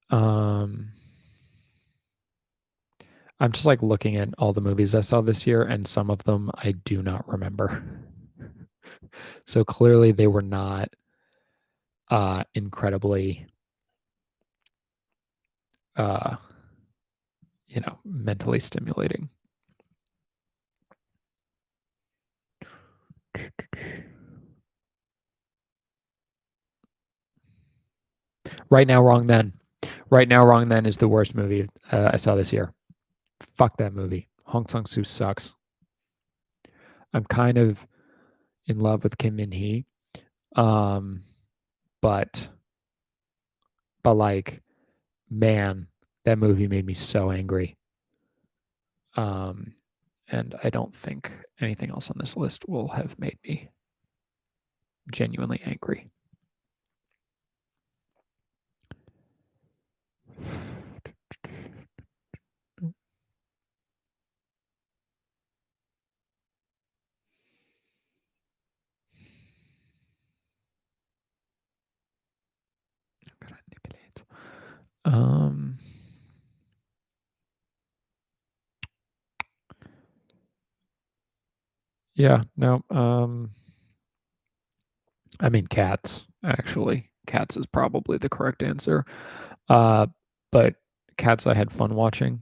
Um I'm just like looking at all the movies I saw this year, and some of them I do not remember. So clearly they were not incredibly uh mentally stimulating. Right Now, Wrong Then. Right Now, Wrong Then is the worst movie I saw this year. Fuck that movie. Hong Sang Soo sucks. I'm kind of in love with Kim Min Hee, um, but like, man, that movie made me so angry. Um, and I don't think anything else on this list will have made me genuinely angry. Um, yeah, no, I mean, Cats, actually. Cats is probably the correct answer. Uh, but Cats I had fun watching.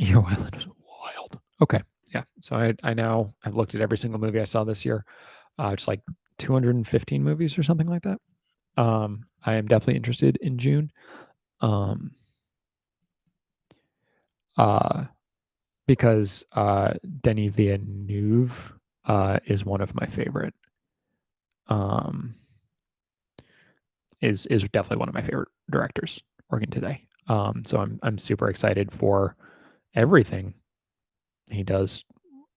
EO Island was wild. Okay, yeah. So I now have looked at every single movie I saw this year. It's like 215 movies or something like that. I am definitely interested in June. Um, uh, because Denis Villeneuve is one of my favorite. Um, is definitely one of my favorite directors working today. So I'm super excited for everything he does.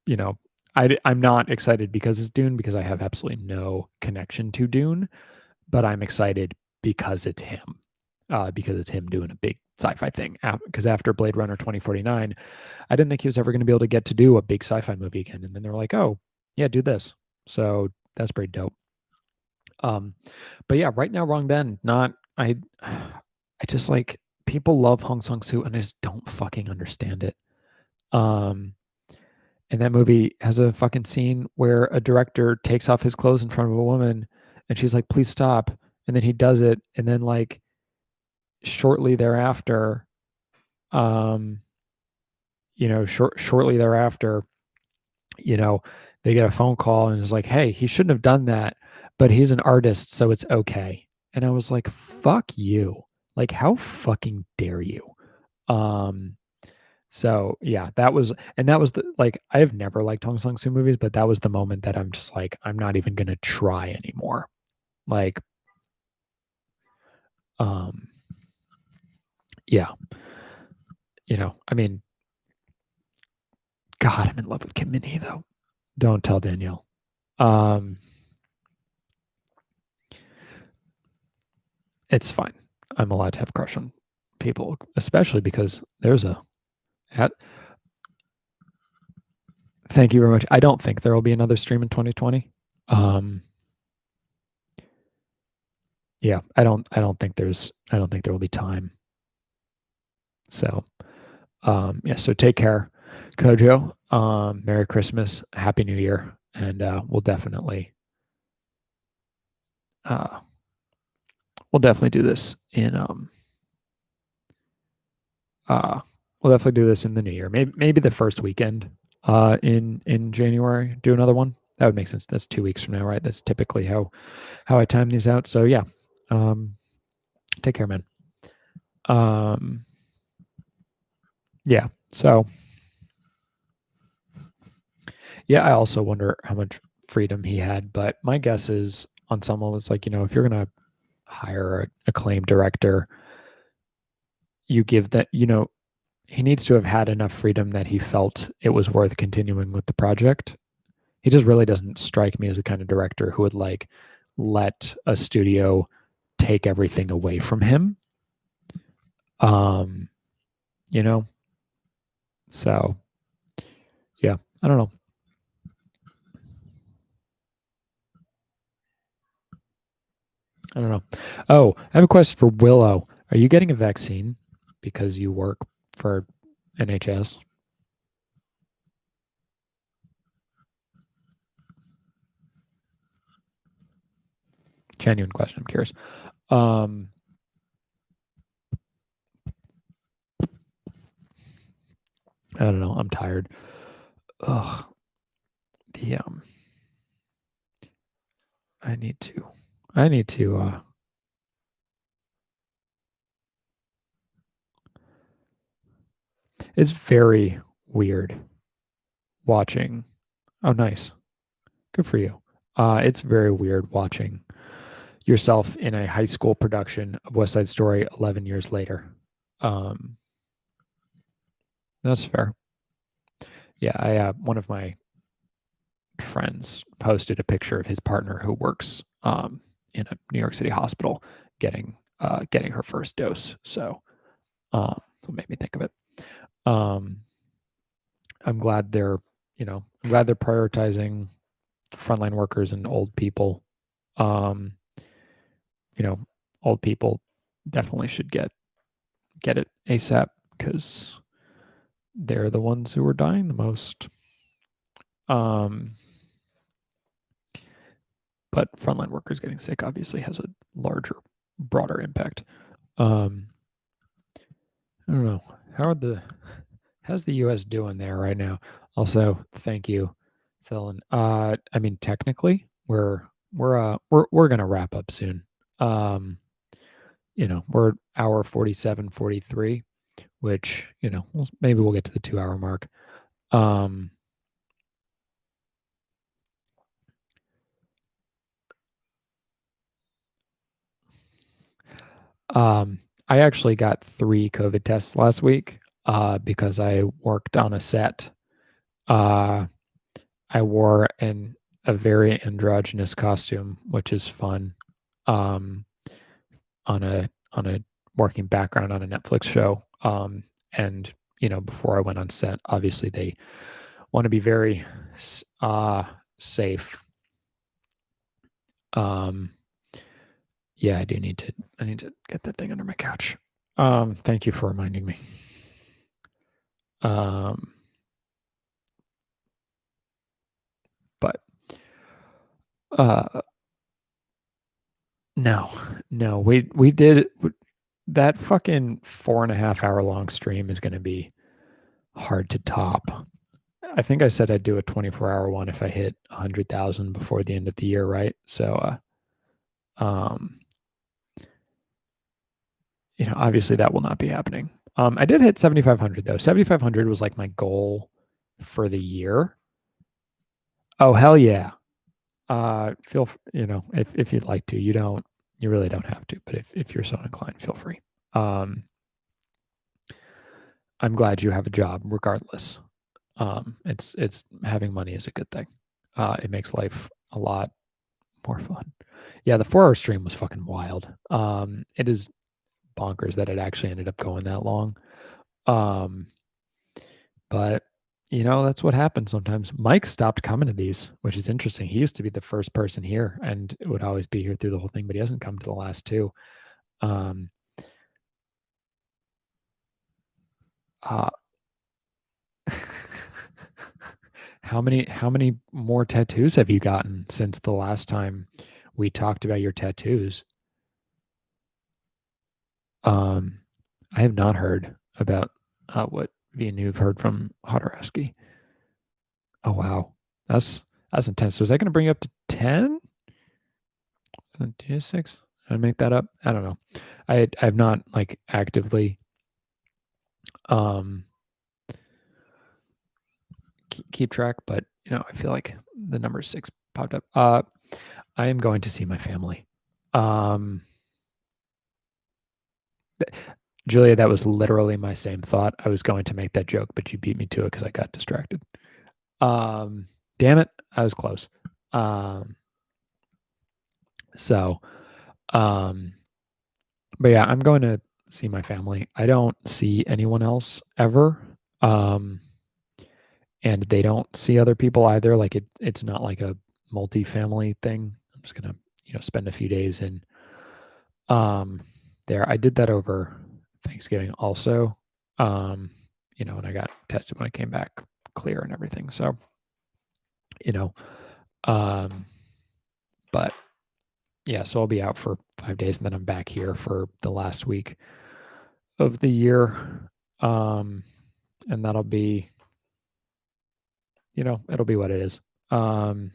You know, I'm not excited because it's Dune because I have absolutely no connection to Dune, but I'm excited because it's him. Because it's him doing a big sci-fi thing. Because after Blade Runner 2049, I didn't think he was ever going to be able to get to do a big sci-fi movie again. And then they're like, oh, yeah, do this. So that's pretty dope. Um, but yeah, Right Now, Wrong Then. Not I just like people love Hong Sang Soo, and I just don't fucking understand it. Um, and that movie has a fucking scene where a director takes off his clothes in front of a woman, and she's like, "Please stop," and then he does it, and then like shortly thereafter, um, shortly thereafter, you know, they get a phone call and it's like, "Hey, he shouldn't have done that, but he's an artist, so it's okay." And I was like, "Fuck you. Like how fucking dare you?" Um so yeah, that was the like I have never liked Hong Sang-soo movies, but that was the moment that I'm just like I'm not even going to try anymore. Like um yeah, I mean, god, I'm in love with Kim Min Hee though. Don't tell Danielle. Um it's fine. I'm allowed to have a crush on people, especially because there's a at, thank you very much. I don't think there will be another stream in 2020. Um, yeah, I don't think there will be time. So, yeah, so take care, Kojo. Merry Christmas, Happy New Year, and uh, we'll definitely do this in uh we'll definitely do this in the new year. Maybe the first weekend in January. Do another one. That would make sense. That's 2 weeks from now, right? That's typically how I time these out. So yeah, take care, man. Yeah. So yeah, I also wonder how much freedom he had, but my guess is on someone was like, if you're gonna hire an acclaimed director, you give that, he needs to have had enough freedom that he felt it was worth continuing with the project. He just really doesn't strike me as the kind of director who would like let a studio take everything away from him. Um, you know, so yeah, I don't know. I don't know. Oh, I have a question for Willow. Are you getting a vaccine because you work for NHS? Genuine question. I'm curious. Um, I don't know. I'm tired. Ugh. The I need to. I need to. It's very weird watching. Oh, nice. Good for you. It's very weird watching yourself in a high school production of West Side Story 11 years later. Um, that's fair. Yeah, I one of my friends posted a picture of his partner who works in a New York City hospital getting her first dose. So it made me think of it. Um, I'm glad they're prioritizing frontline workers and old people. Um, you know, old people definitely should get it ASAP because they're the ones who are dying the most. Um, but frontline workers getting sick obviously has a larger, broader impact. Um, I don't know. How's the US doing there right now? Also, thank you, Selin. I mean, technically, we're gonna wrap up soon. Um, we're hour 47, 43, which, maybe we'll get to the 2 hour mark. Um, um, I actually got 3 COVID tests last week, because I worked on a set. Uh, I wore a very androgynous costume, which is fun. Um, on a working background on a Netflix show. And before I went on set, obviously they want to be very safe. Um, yeah, I need to get that thing under my couch. Thank you for reminding me. Um, but uh, no, no, we did that fucking 4.5 hour long stream is going to be hard to top. I think I said I'd do a 24-hour one if I hit 100,000 before the end of the year, right? So, um, obviously that will not be happening. I did hit 7,500 though. 7,500 was like my goal for the year. Oh hell yeah! If you'd like to, you really don't have to, but if you're so inclined, feel free. Um, I'm glad you have a job, regardless. It's having money is a good thing. It makes life a lot more fun. Yeah, the 4 hour stream was fucking wild. It is bonkers that it actually ended up going that long. Um, but that's what happens sometimes. Mike stopped coming to these, which is interesting. He used to be the first person here and it would always be here through the whole thing, but he hasn't come to the last two. Um, uh, how many more tattoos have you gotten since the last time we talked about your tattoos? Um, I have not heard about what Villeneuve heard from Hodorowski. Oh wow, that's intense. So is that going to bring you up to 10? DS6? Did I make that up? I don't know. I've not like actively um keep track, but I feel like the number 6 popped up. I am going to see my family. Um Julia, that was literally my same thought. I was going to make that joke, but you beat me to it because I got distracted. Um, damn it, I was close. Um, so, um, but yeah, I'm going to see my family. I don't see anyone else ever. Um, and they don't see other people either. Like it's not like a multi-family thing. I'm just gonna, spend a few days in um there. I did that over Thanksgiving also. Um, and I got tested when I came back clear and everything. So, you know, um, but yeah, so I'll be out for 5 days and then I'm back here for the last week of the year. And that'll be, it'll be what it is. It'll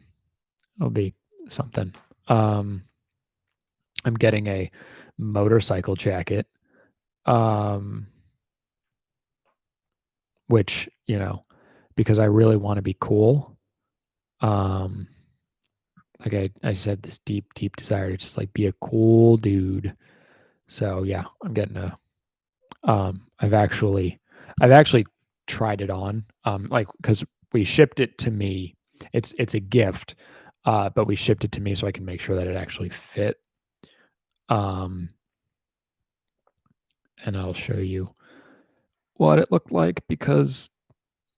be something. Um, I'm getting a motorcycle jacket, um, which, because I really want to be cool. Um, like I said, this deep, deep desire to just like be a cool dude. So yeah, I'm getting a I've actually tried it on, like because we shipped it to me. It's a gift, but we shipped it to me so I can make sure that it actually fit. Um, and I'll show you what it looked like because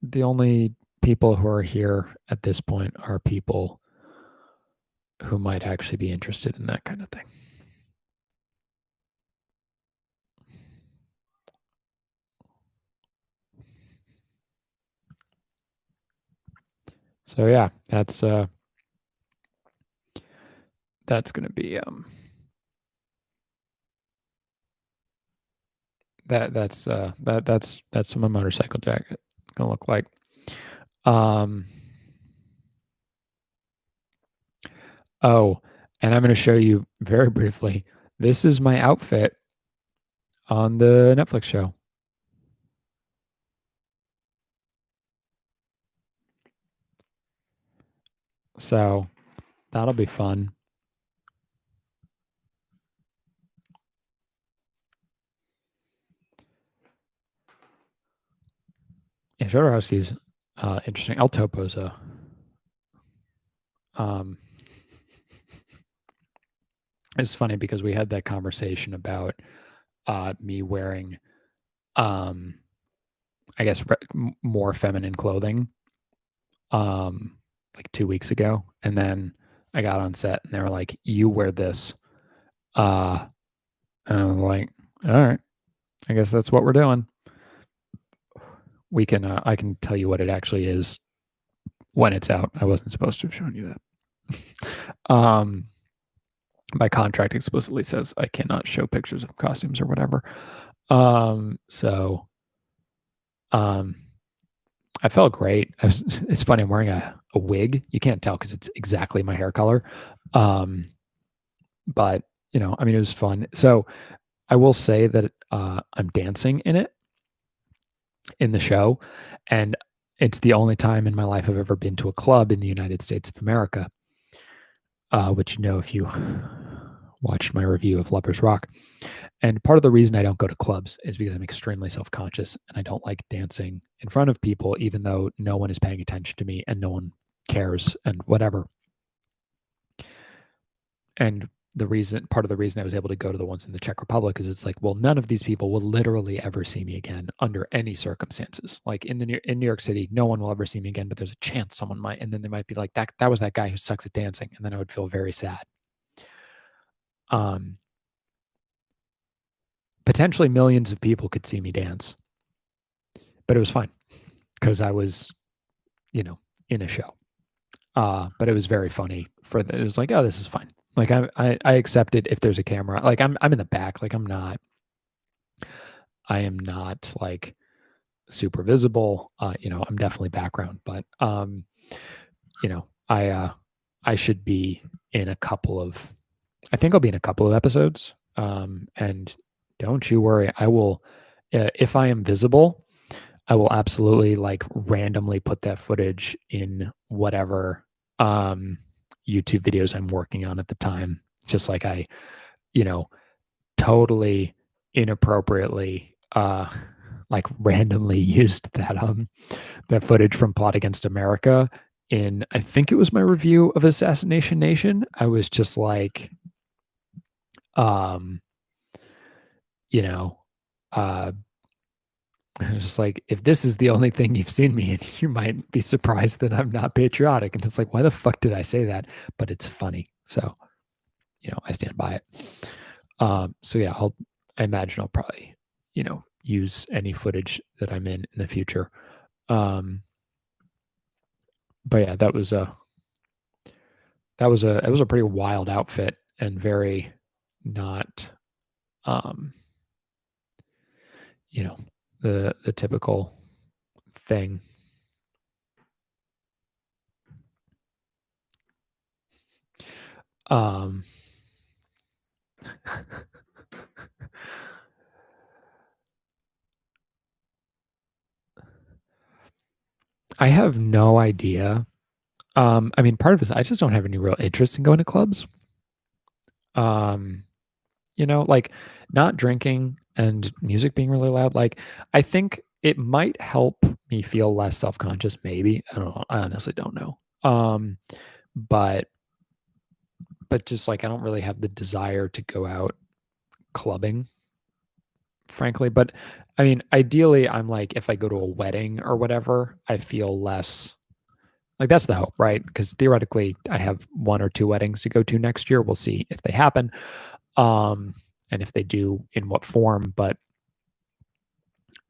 the only people who are here at this point are people who might actually be interested in that kind of thing. So yeah, that's going to be that's what my motorcycle jacket gonna look like. Um, oh, and I'm gonna show you very briefly. This is my outfit on the Netflix show. So that'll be fun. Yeah, Jodorowsky's interesting. El Topo's um it's funny because we had that conversation about me wearing um I guess more feminine clothing like 2 weeks ago, and then I got on set and they were like, "You wear this," and I was like, "All right, I guess that's what we're doing." I can tell you what it actually is when it's out. I wasn't supposed to have shown you that. My contract explicitly says I cannot show pictures of costumes or whatever. So I felt great. It's funny. I'm wearing a wig. You can't tell because it's exactly my hair color. Um, but I mean, it was fun. So I will say that I'm dancing in it in the show, and it's the only time in my life I've ever been to a club in the United States of America, which if you watched my review of Lovers Rock. And part of the reason I don't go to clubs is because I'm extremely self-conscious and I don't like dancing in front of people, even though no one is paying attention to me and no one cares and whatever. And part of the reason I was able to go to the ones in the Czech Republic is it's like, well, none of these people will literally ever see me again under any circumstances. Like in New York City, no one will ever see me again, but there's a chance someone might, and then they might be like, that was that guy who sucks at dancing, and then I would feel very sad. Um, Potentially millions of people could see me dance, but it was fine because I was, in a show. But it was very funny it was like, oh, this is fine. Like I accept it if there's a camera. Like I'm in the back. Like I am not like super visible. I'm definitely background, but I should be in a couple of I think I'll be in a couple of episodes. And don't you worry, I will if I am visible, I will absolutely like randomly put that footage in whatever YouTube videos I'm working on at the time. Just like I, you know, totally inappropriately like randomly used that footage from Plot Against America in I think it was my review of Assassination Nation. I was just like um you know uh I was just like, if this is the only thing you've seen me in, you might be surprised that I'm not patriotic. And it's like, why the fuck did I say that? But it's funny. So, I stand by it. So yeah, I imagine I'll probably, use any footage that I'm in the future. But yeah, it was a pretty wild outfit and very not, um, you know, the typical thing. Um, I have no idea. I mean, part of it is I just don't have any real interest in going to clubs. Um, like not drinking and music being really loud. Like, I think it might help me feel less self-conscious, maybe. I don't know. I honestly don't know. But just like I don't really have the desire to go out clubbing, frankly. But I mean, ideally, I'm like, if I go to a wedding or whatever, I feel less like that's the hope, right? Because theoretically, I have one or two weddings to go to next year. We'll see if they happen, and if they do, in what form. But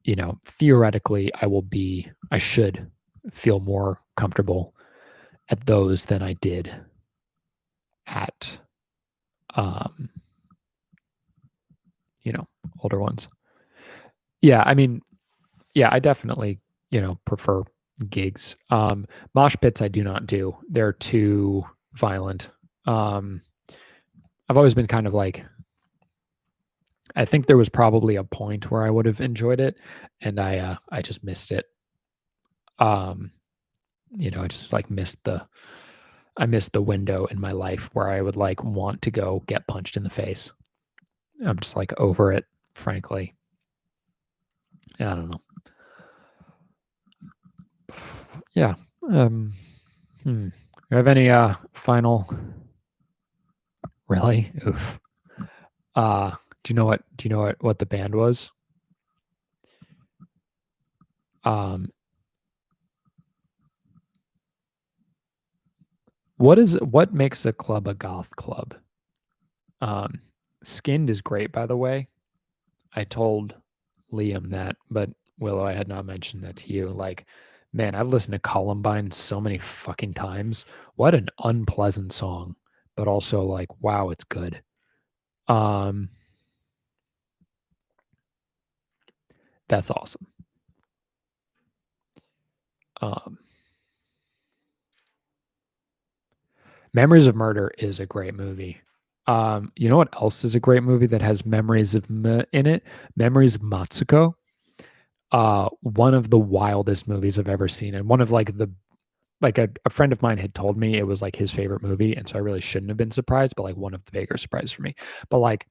theoretically, I should feel more comfortable at those than I did at, um, older ones. Yeah, I mean, yeah, I definitely, prefer gigs. Mosh pits I do not do. They're too violent. Um, I've always been kind of like, I think there was probably a point where I would have enjoyed it, and I just missed it. Um, I just like missed the window in my life where I would like want to go get punched in the face. I'm just like over it, frankly. I don't know. Yeah. Um, You have any final? Really? Oof. Do you know what the band was? Um, what makes a club a goth club? Um, Skinned is great, by the way. I told Liam that, but Willow, I had not mentioned that to you. Like, man, I've listened to Columbine so many fucking times. What an unpleasant song, but also like, wow, it's good. Um, that's awesome. Um, Memories of Murder is a great movie. You know what else is a great movie that has memories of in it? Memories of Matsuko. One of the wildest movies I've ever seen, and one of like a friend of mine had told me it was like his favorite movie, and so I really shouldn't have been surprised, but like one of the bigger surprises for me. But like,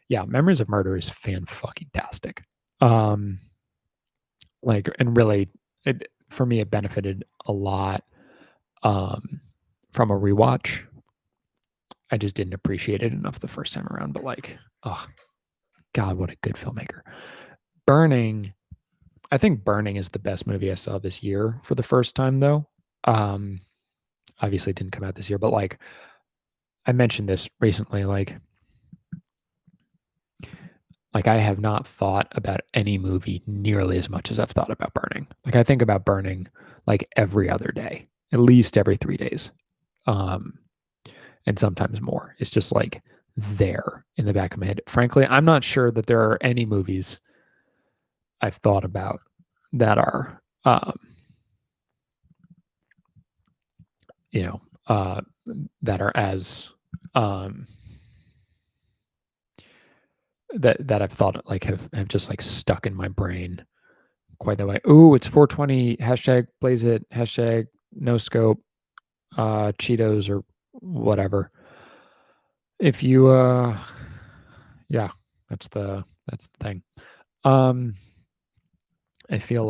yeah, Memories of Murder is fan fucking tastic. Um, like, and really, it for me it benefited a lot from a rewatch. I just didn't appreciate it enough the first time around, but like, oh God, what a good filmmaker. Burning, I think Burning is the best movie I saw this year for the first time though. Um, Obviously it didn't come out this year, but like I mentioned this recently, like I have not thought about any movie nearly as much as I've thought about Burning. Like I think about Burning like every other day, at least every 3 days. Um, and sometimes more. It's just like there in the back of my head. Frankly, I'm not sure that there are any movies I've thought about that are you know that are as that I've thought like have just like stuck in my brain quite that way. Ooh, it's 420 hashtag blaze it hashtag no scope Cheetos or whatever. If you yeah, that's the thing. Um I feel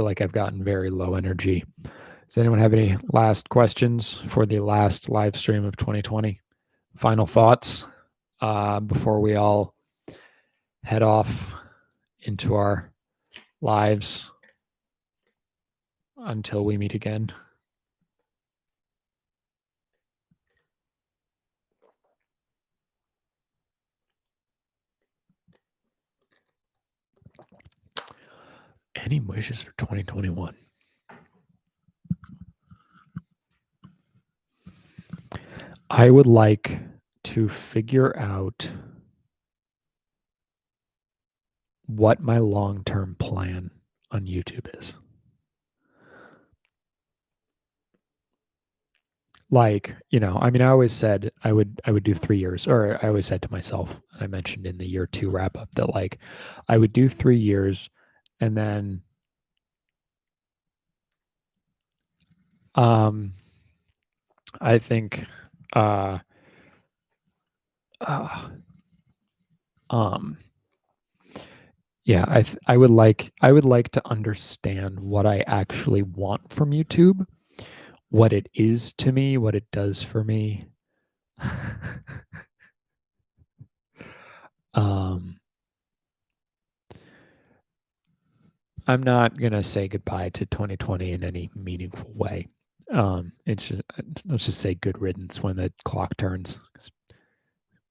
like I've gotten very low energy. Does anyone have any last questions for the last live stream of 2020? Final thoughts before we all head off into our lives until we meet again. Any wishes for 2021? I would like to figure out what my long-term plan on YouTube is. Like, I mean, I always said I would do 3 years, or I always said to myself, and I mentioned in the year 2 wrap up that like I would do 3 years and then I think uh uh um yeah, I would like to understand what I actually want from YouTube, what it is to me, what it does for me. um I'm not gonna say goodbye to 2020 in any meaningful way. It's just, let's just say good riddance when the clock turns. It's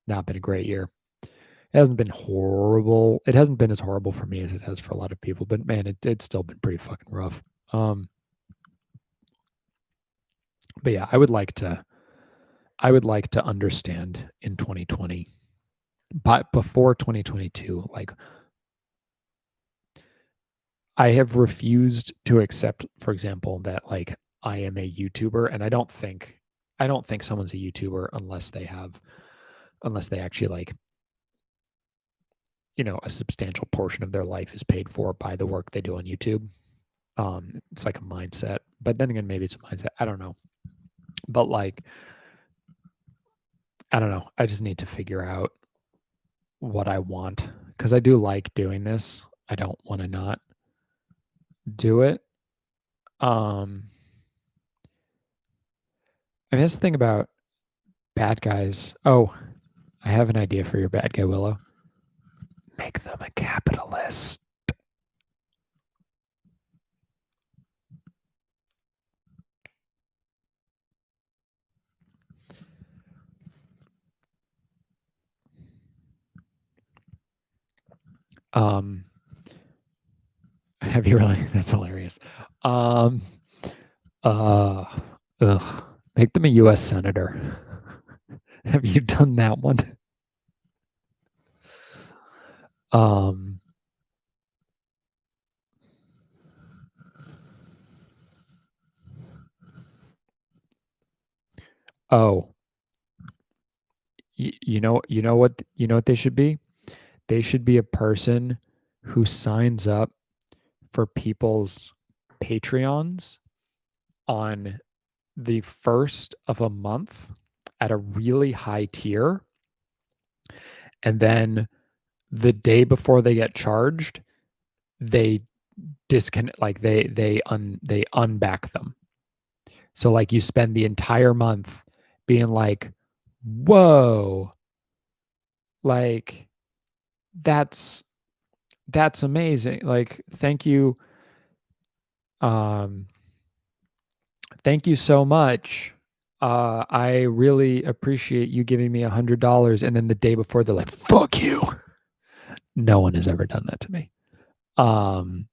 not been a great year. It hasn't been horrible. It hasn't been as horrible for me as it has for a lot of people, but man, it's still been pretty fucking rough. But yeah, I would like to understand in 2020, but before 2022, like I have refused to accept, for example, that like I am a YouTuber, and I don't think someone's a YouTuber unless they actually like a substantial portion of their life is paid for by the work they do on YouTube. It's like a mindset, but then again, maybe it's a mindset. I don't know, but like I don't know. I just need to figure out what I want because I do like doing this. I don't want to not do it. Um, I mean, that's the thing about bad guys. Oh, I have an idea for your bad guy, Willow. Make them a capitalist. Um, have you really? That's hilarious. Um, uh, ugh. Make them a U.S. senator. Have you done that one? Um, oh, you know what they should be? They should be a person who signs up for people's Patreons on the first of a month at a really high tier. And then the day before they get charged, they disconnect, like they unback them. So like you spend the entire month being like, whoa, like that's amazing. Like um thank you so much. I really appreciate you giving me $100. And then the day before they're like, fuck you. No one has ever done that to me. Um,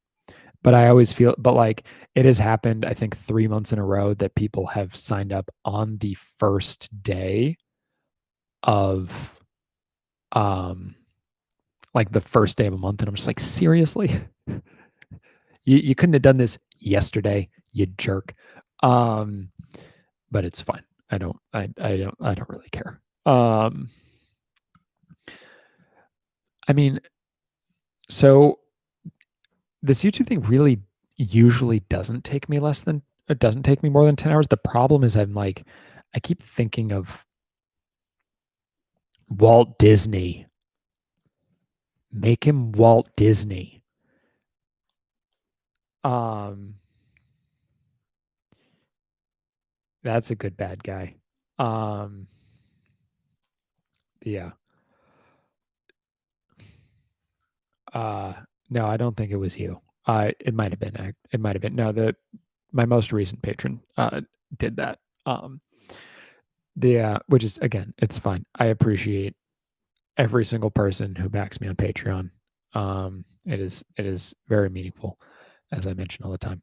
but I always feel, but like it has happened, I think 3 months in a row that people have signed up on the first day of, um, like the first day of a month. And I'm just like, seriously? You couldn't have done this yesterday, you jerk. Um, but it's fine. I don't really care. I mean, so this YouTube thing really usually doesn't take me less than it doesn't take me more than 10 hours. The problem is I keep thinking of Walt Disney. Make him Walt Disney. Um, that's a good bad guy. Um, yeah. Uh, no, I don't think it was you. It might have been. It might have been. No, the my most recent patron did that. Um, which is again, it's fine. I appreciate every single person who backs me on Patreon. It is very meaningful, as I mention all the time.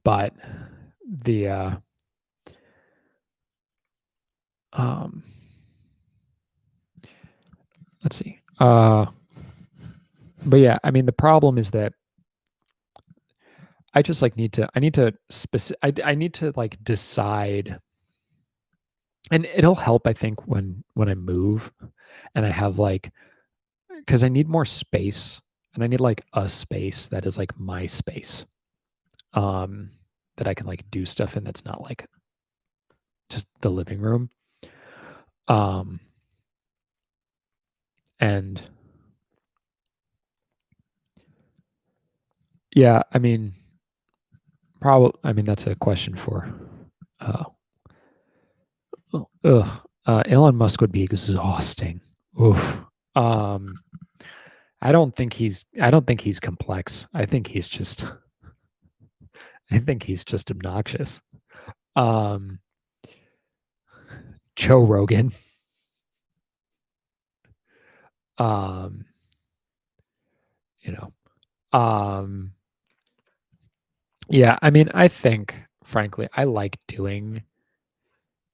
But the um, let's see. But yeah, I mean, the problem is that I just like I need to I need to like decide, and it'll help I think when I move and I have like because I need more space and I need like a space that is like my space. Um that I can like do stuff in that's not like just the living room. Um and yeah, I mean probably I mean that's a question for uh Elon Musk would be exhausting. Oof. Um I don't think he's complex. I think he's just obnoxious. Um Joe Rogan. Um you know. Um yeah, I mean I think frankly I like doing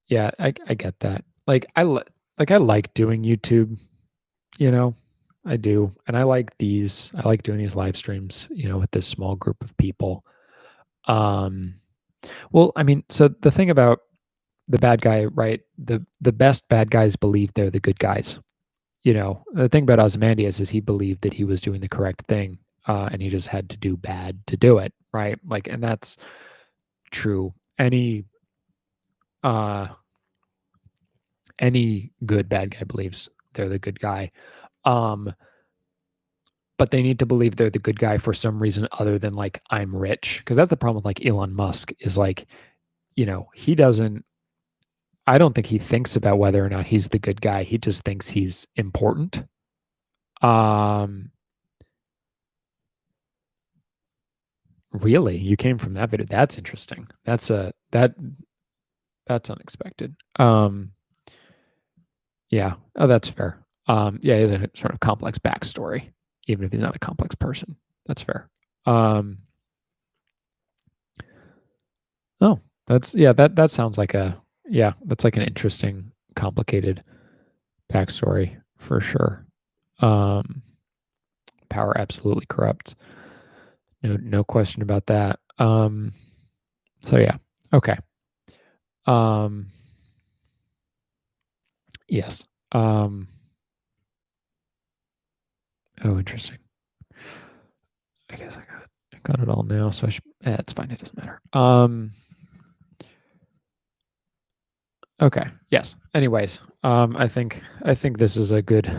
yeah, I get that. Like I like doing YouTube, you know. I do. And I like doing these live streams, you know, with this small group of people. Um well, I mean, so the thing about the bad guy, right? The best bad guys believe they're the good guys. You know, the thing about Ozymandias is he believed that he was doing the correct thing, and he just had to do bad to do it, right? Like, and that's true. Uh, any good bad guy believes they're the good guy, um, but they need to believe they're the good guy for some reason other than like I'm rich, because that's the problem with like Elon Musk is like, you know, he doesn't. I don't think he thinks about whether or not he's the good guy. He just thinks he's important. Um, Really? You came from that video? That's interesting. That's unexpected. Yeah. Oh, that's fair. Yeah, he has a sort of complex backstory, even if he's not a complex person. That's fair. Um, oh, that's yeah, that sounds like a yeah, that's like an interesting, complicated backstory for sure. Um, Power absolutely corrupts. No question about that. So yeah. Okay. Um, yes. Oh, interesting. I guess I got it all now, so I should. It's fine. It doesn't matter. Okay. Yes. Anyways, I think this is a good.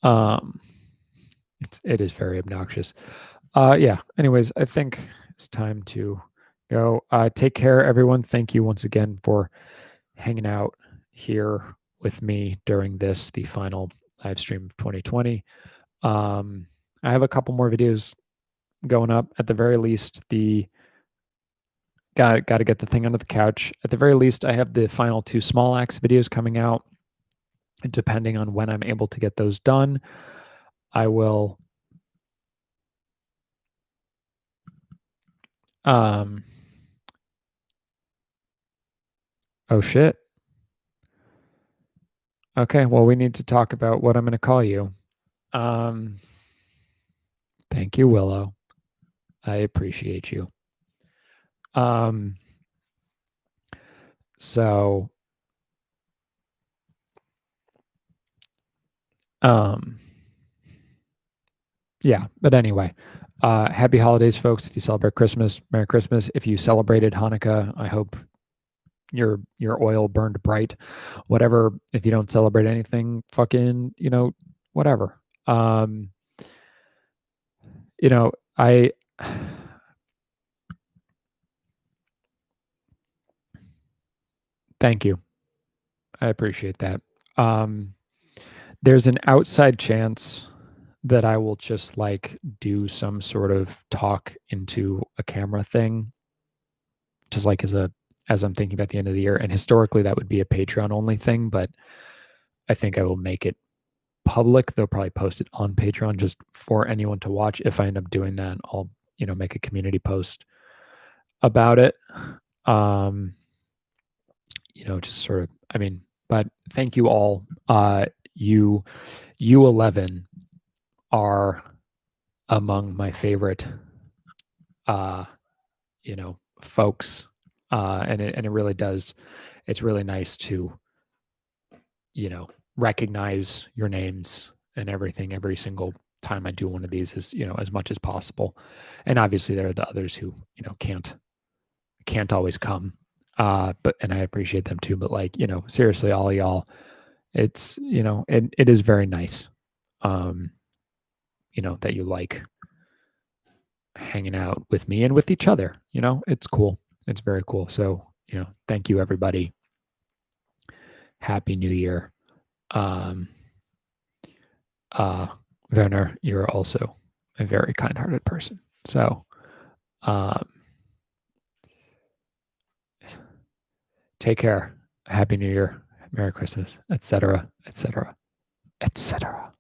Um. It is very obnoxious. Yeah. Anyways, I think it's time to go. Take care, everyone. Thank you once again for hanging out here with me during the final live stream of 2020. Um. I have a couple more videos going up. At the very least, the got to get the thing under the couch. At the very least, I have the final two small axe videos coming out. Depending on when I'm able to get those done, I will. Um. Oh shit. Okay. Well, we need to talk about what I'm going to call you. Um. Thank you, Willow. I appreciate you. Um, so, um, yeah, but anyway, happy holidays, folks. If you celebrate Christmas, Merry Christmas. If you celebrated Hanukkah, I hope your oil burned bright. Whatever. If you don't celebrate anything, fucking, whatever. Um, I thank you. I appreciate that. Um, there's an outside chance that I will just like do some sort of talk into a camera thing, just like as I'm thinking about the end of the year. And historically, that would be a Patreon only thing, but I think I will make it public. They'll probably post it on Patreon just for anyone to watch. If I end up doing that, I'll make a community post about it. Um, just sort of. I mean, but thank you all. You 11 are among my favorite folks, and it really does. It's really nice to recognize your names and everything every single time I do one of these, as much as possible. And obviously there are the others who can't always come, but and I appreciate them too. But like seriously, all y'all, it's it is very nice, um, that you like hanging out with me and with each other. It's cool. It's very cool. So, thank you everybody. Happy New Year. Um uh Werner, you're also a very kind-hearted person. So, um take care. Happy New Year. Merry Christmas, etc., etc., etc.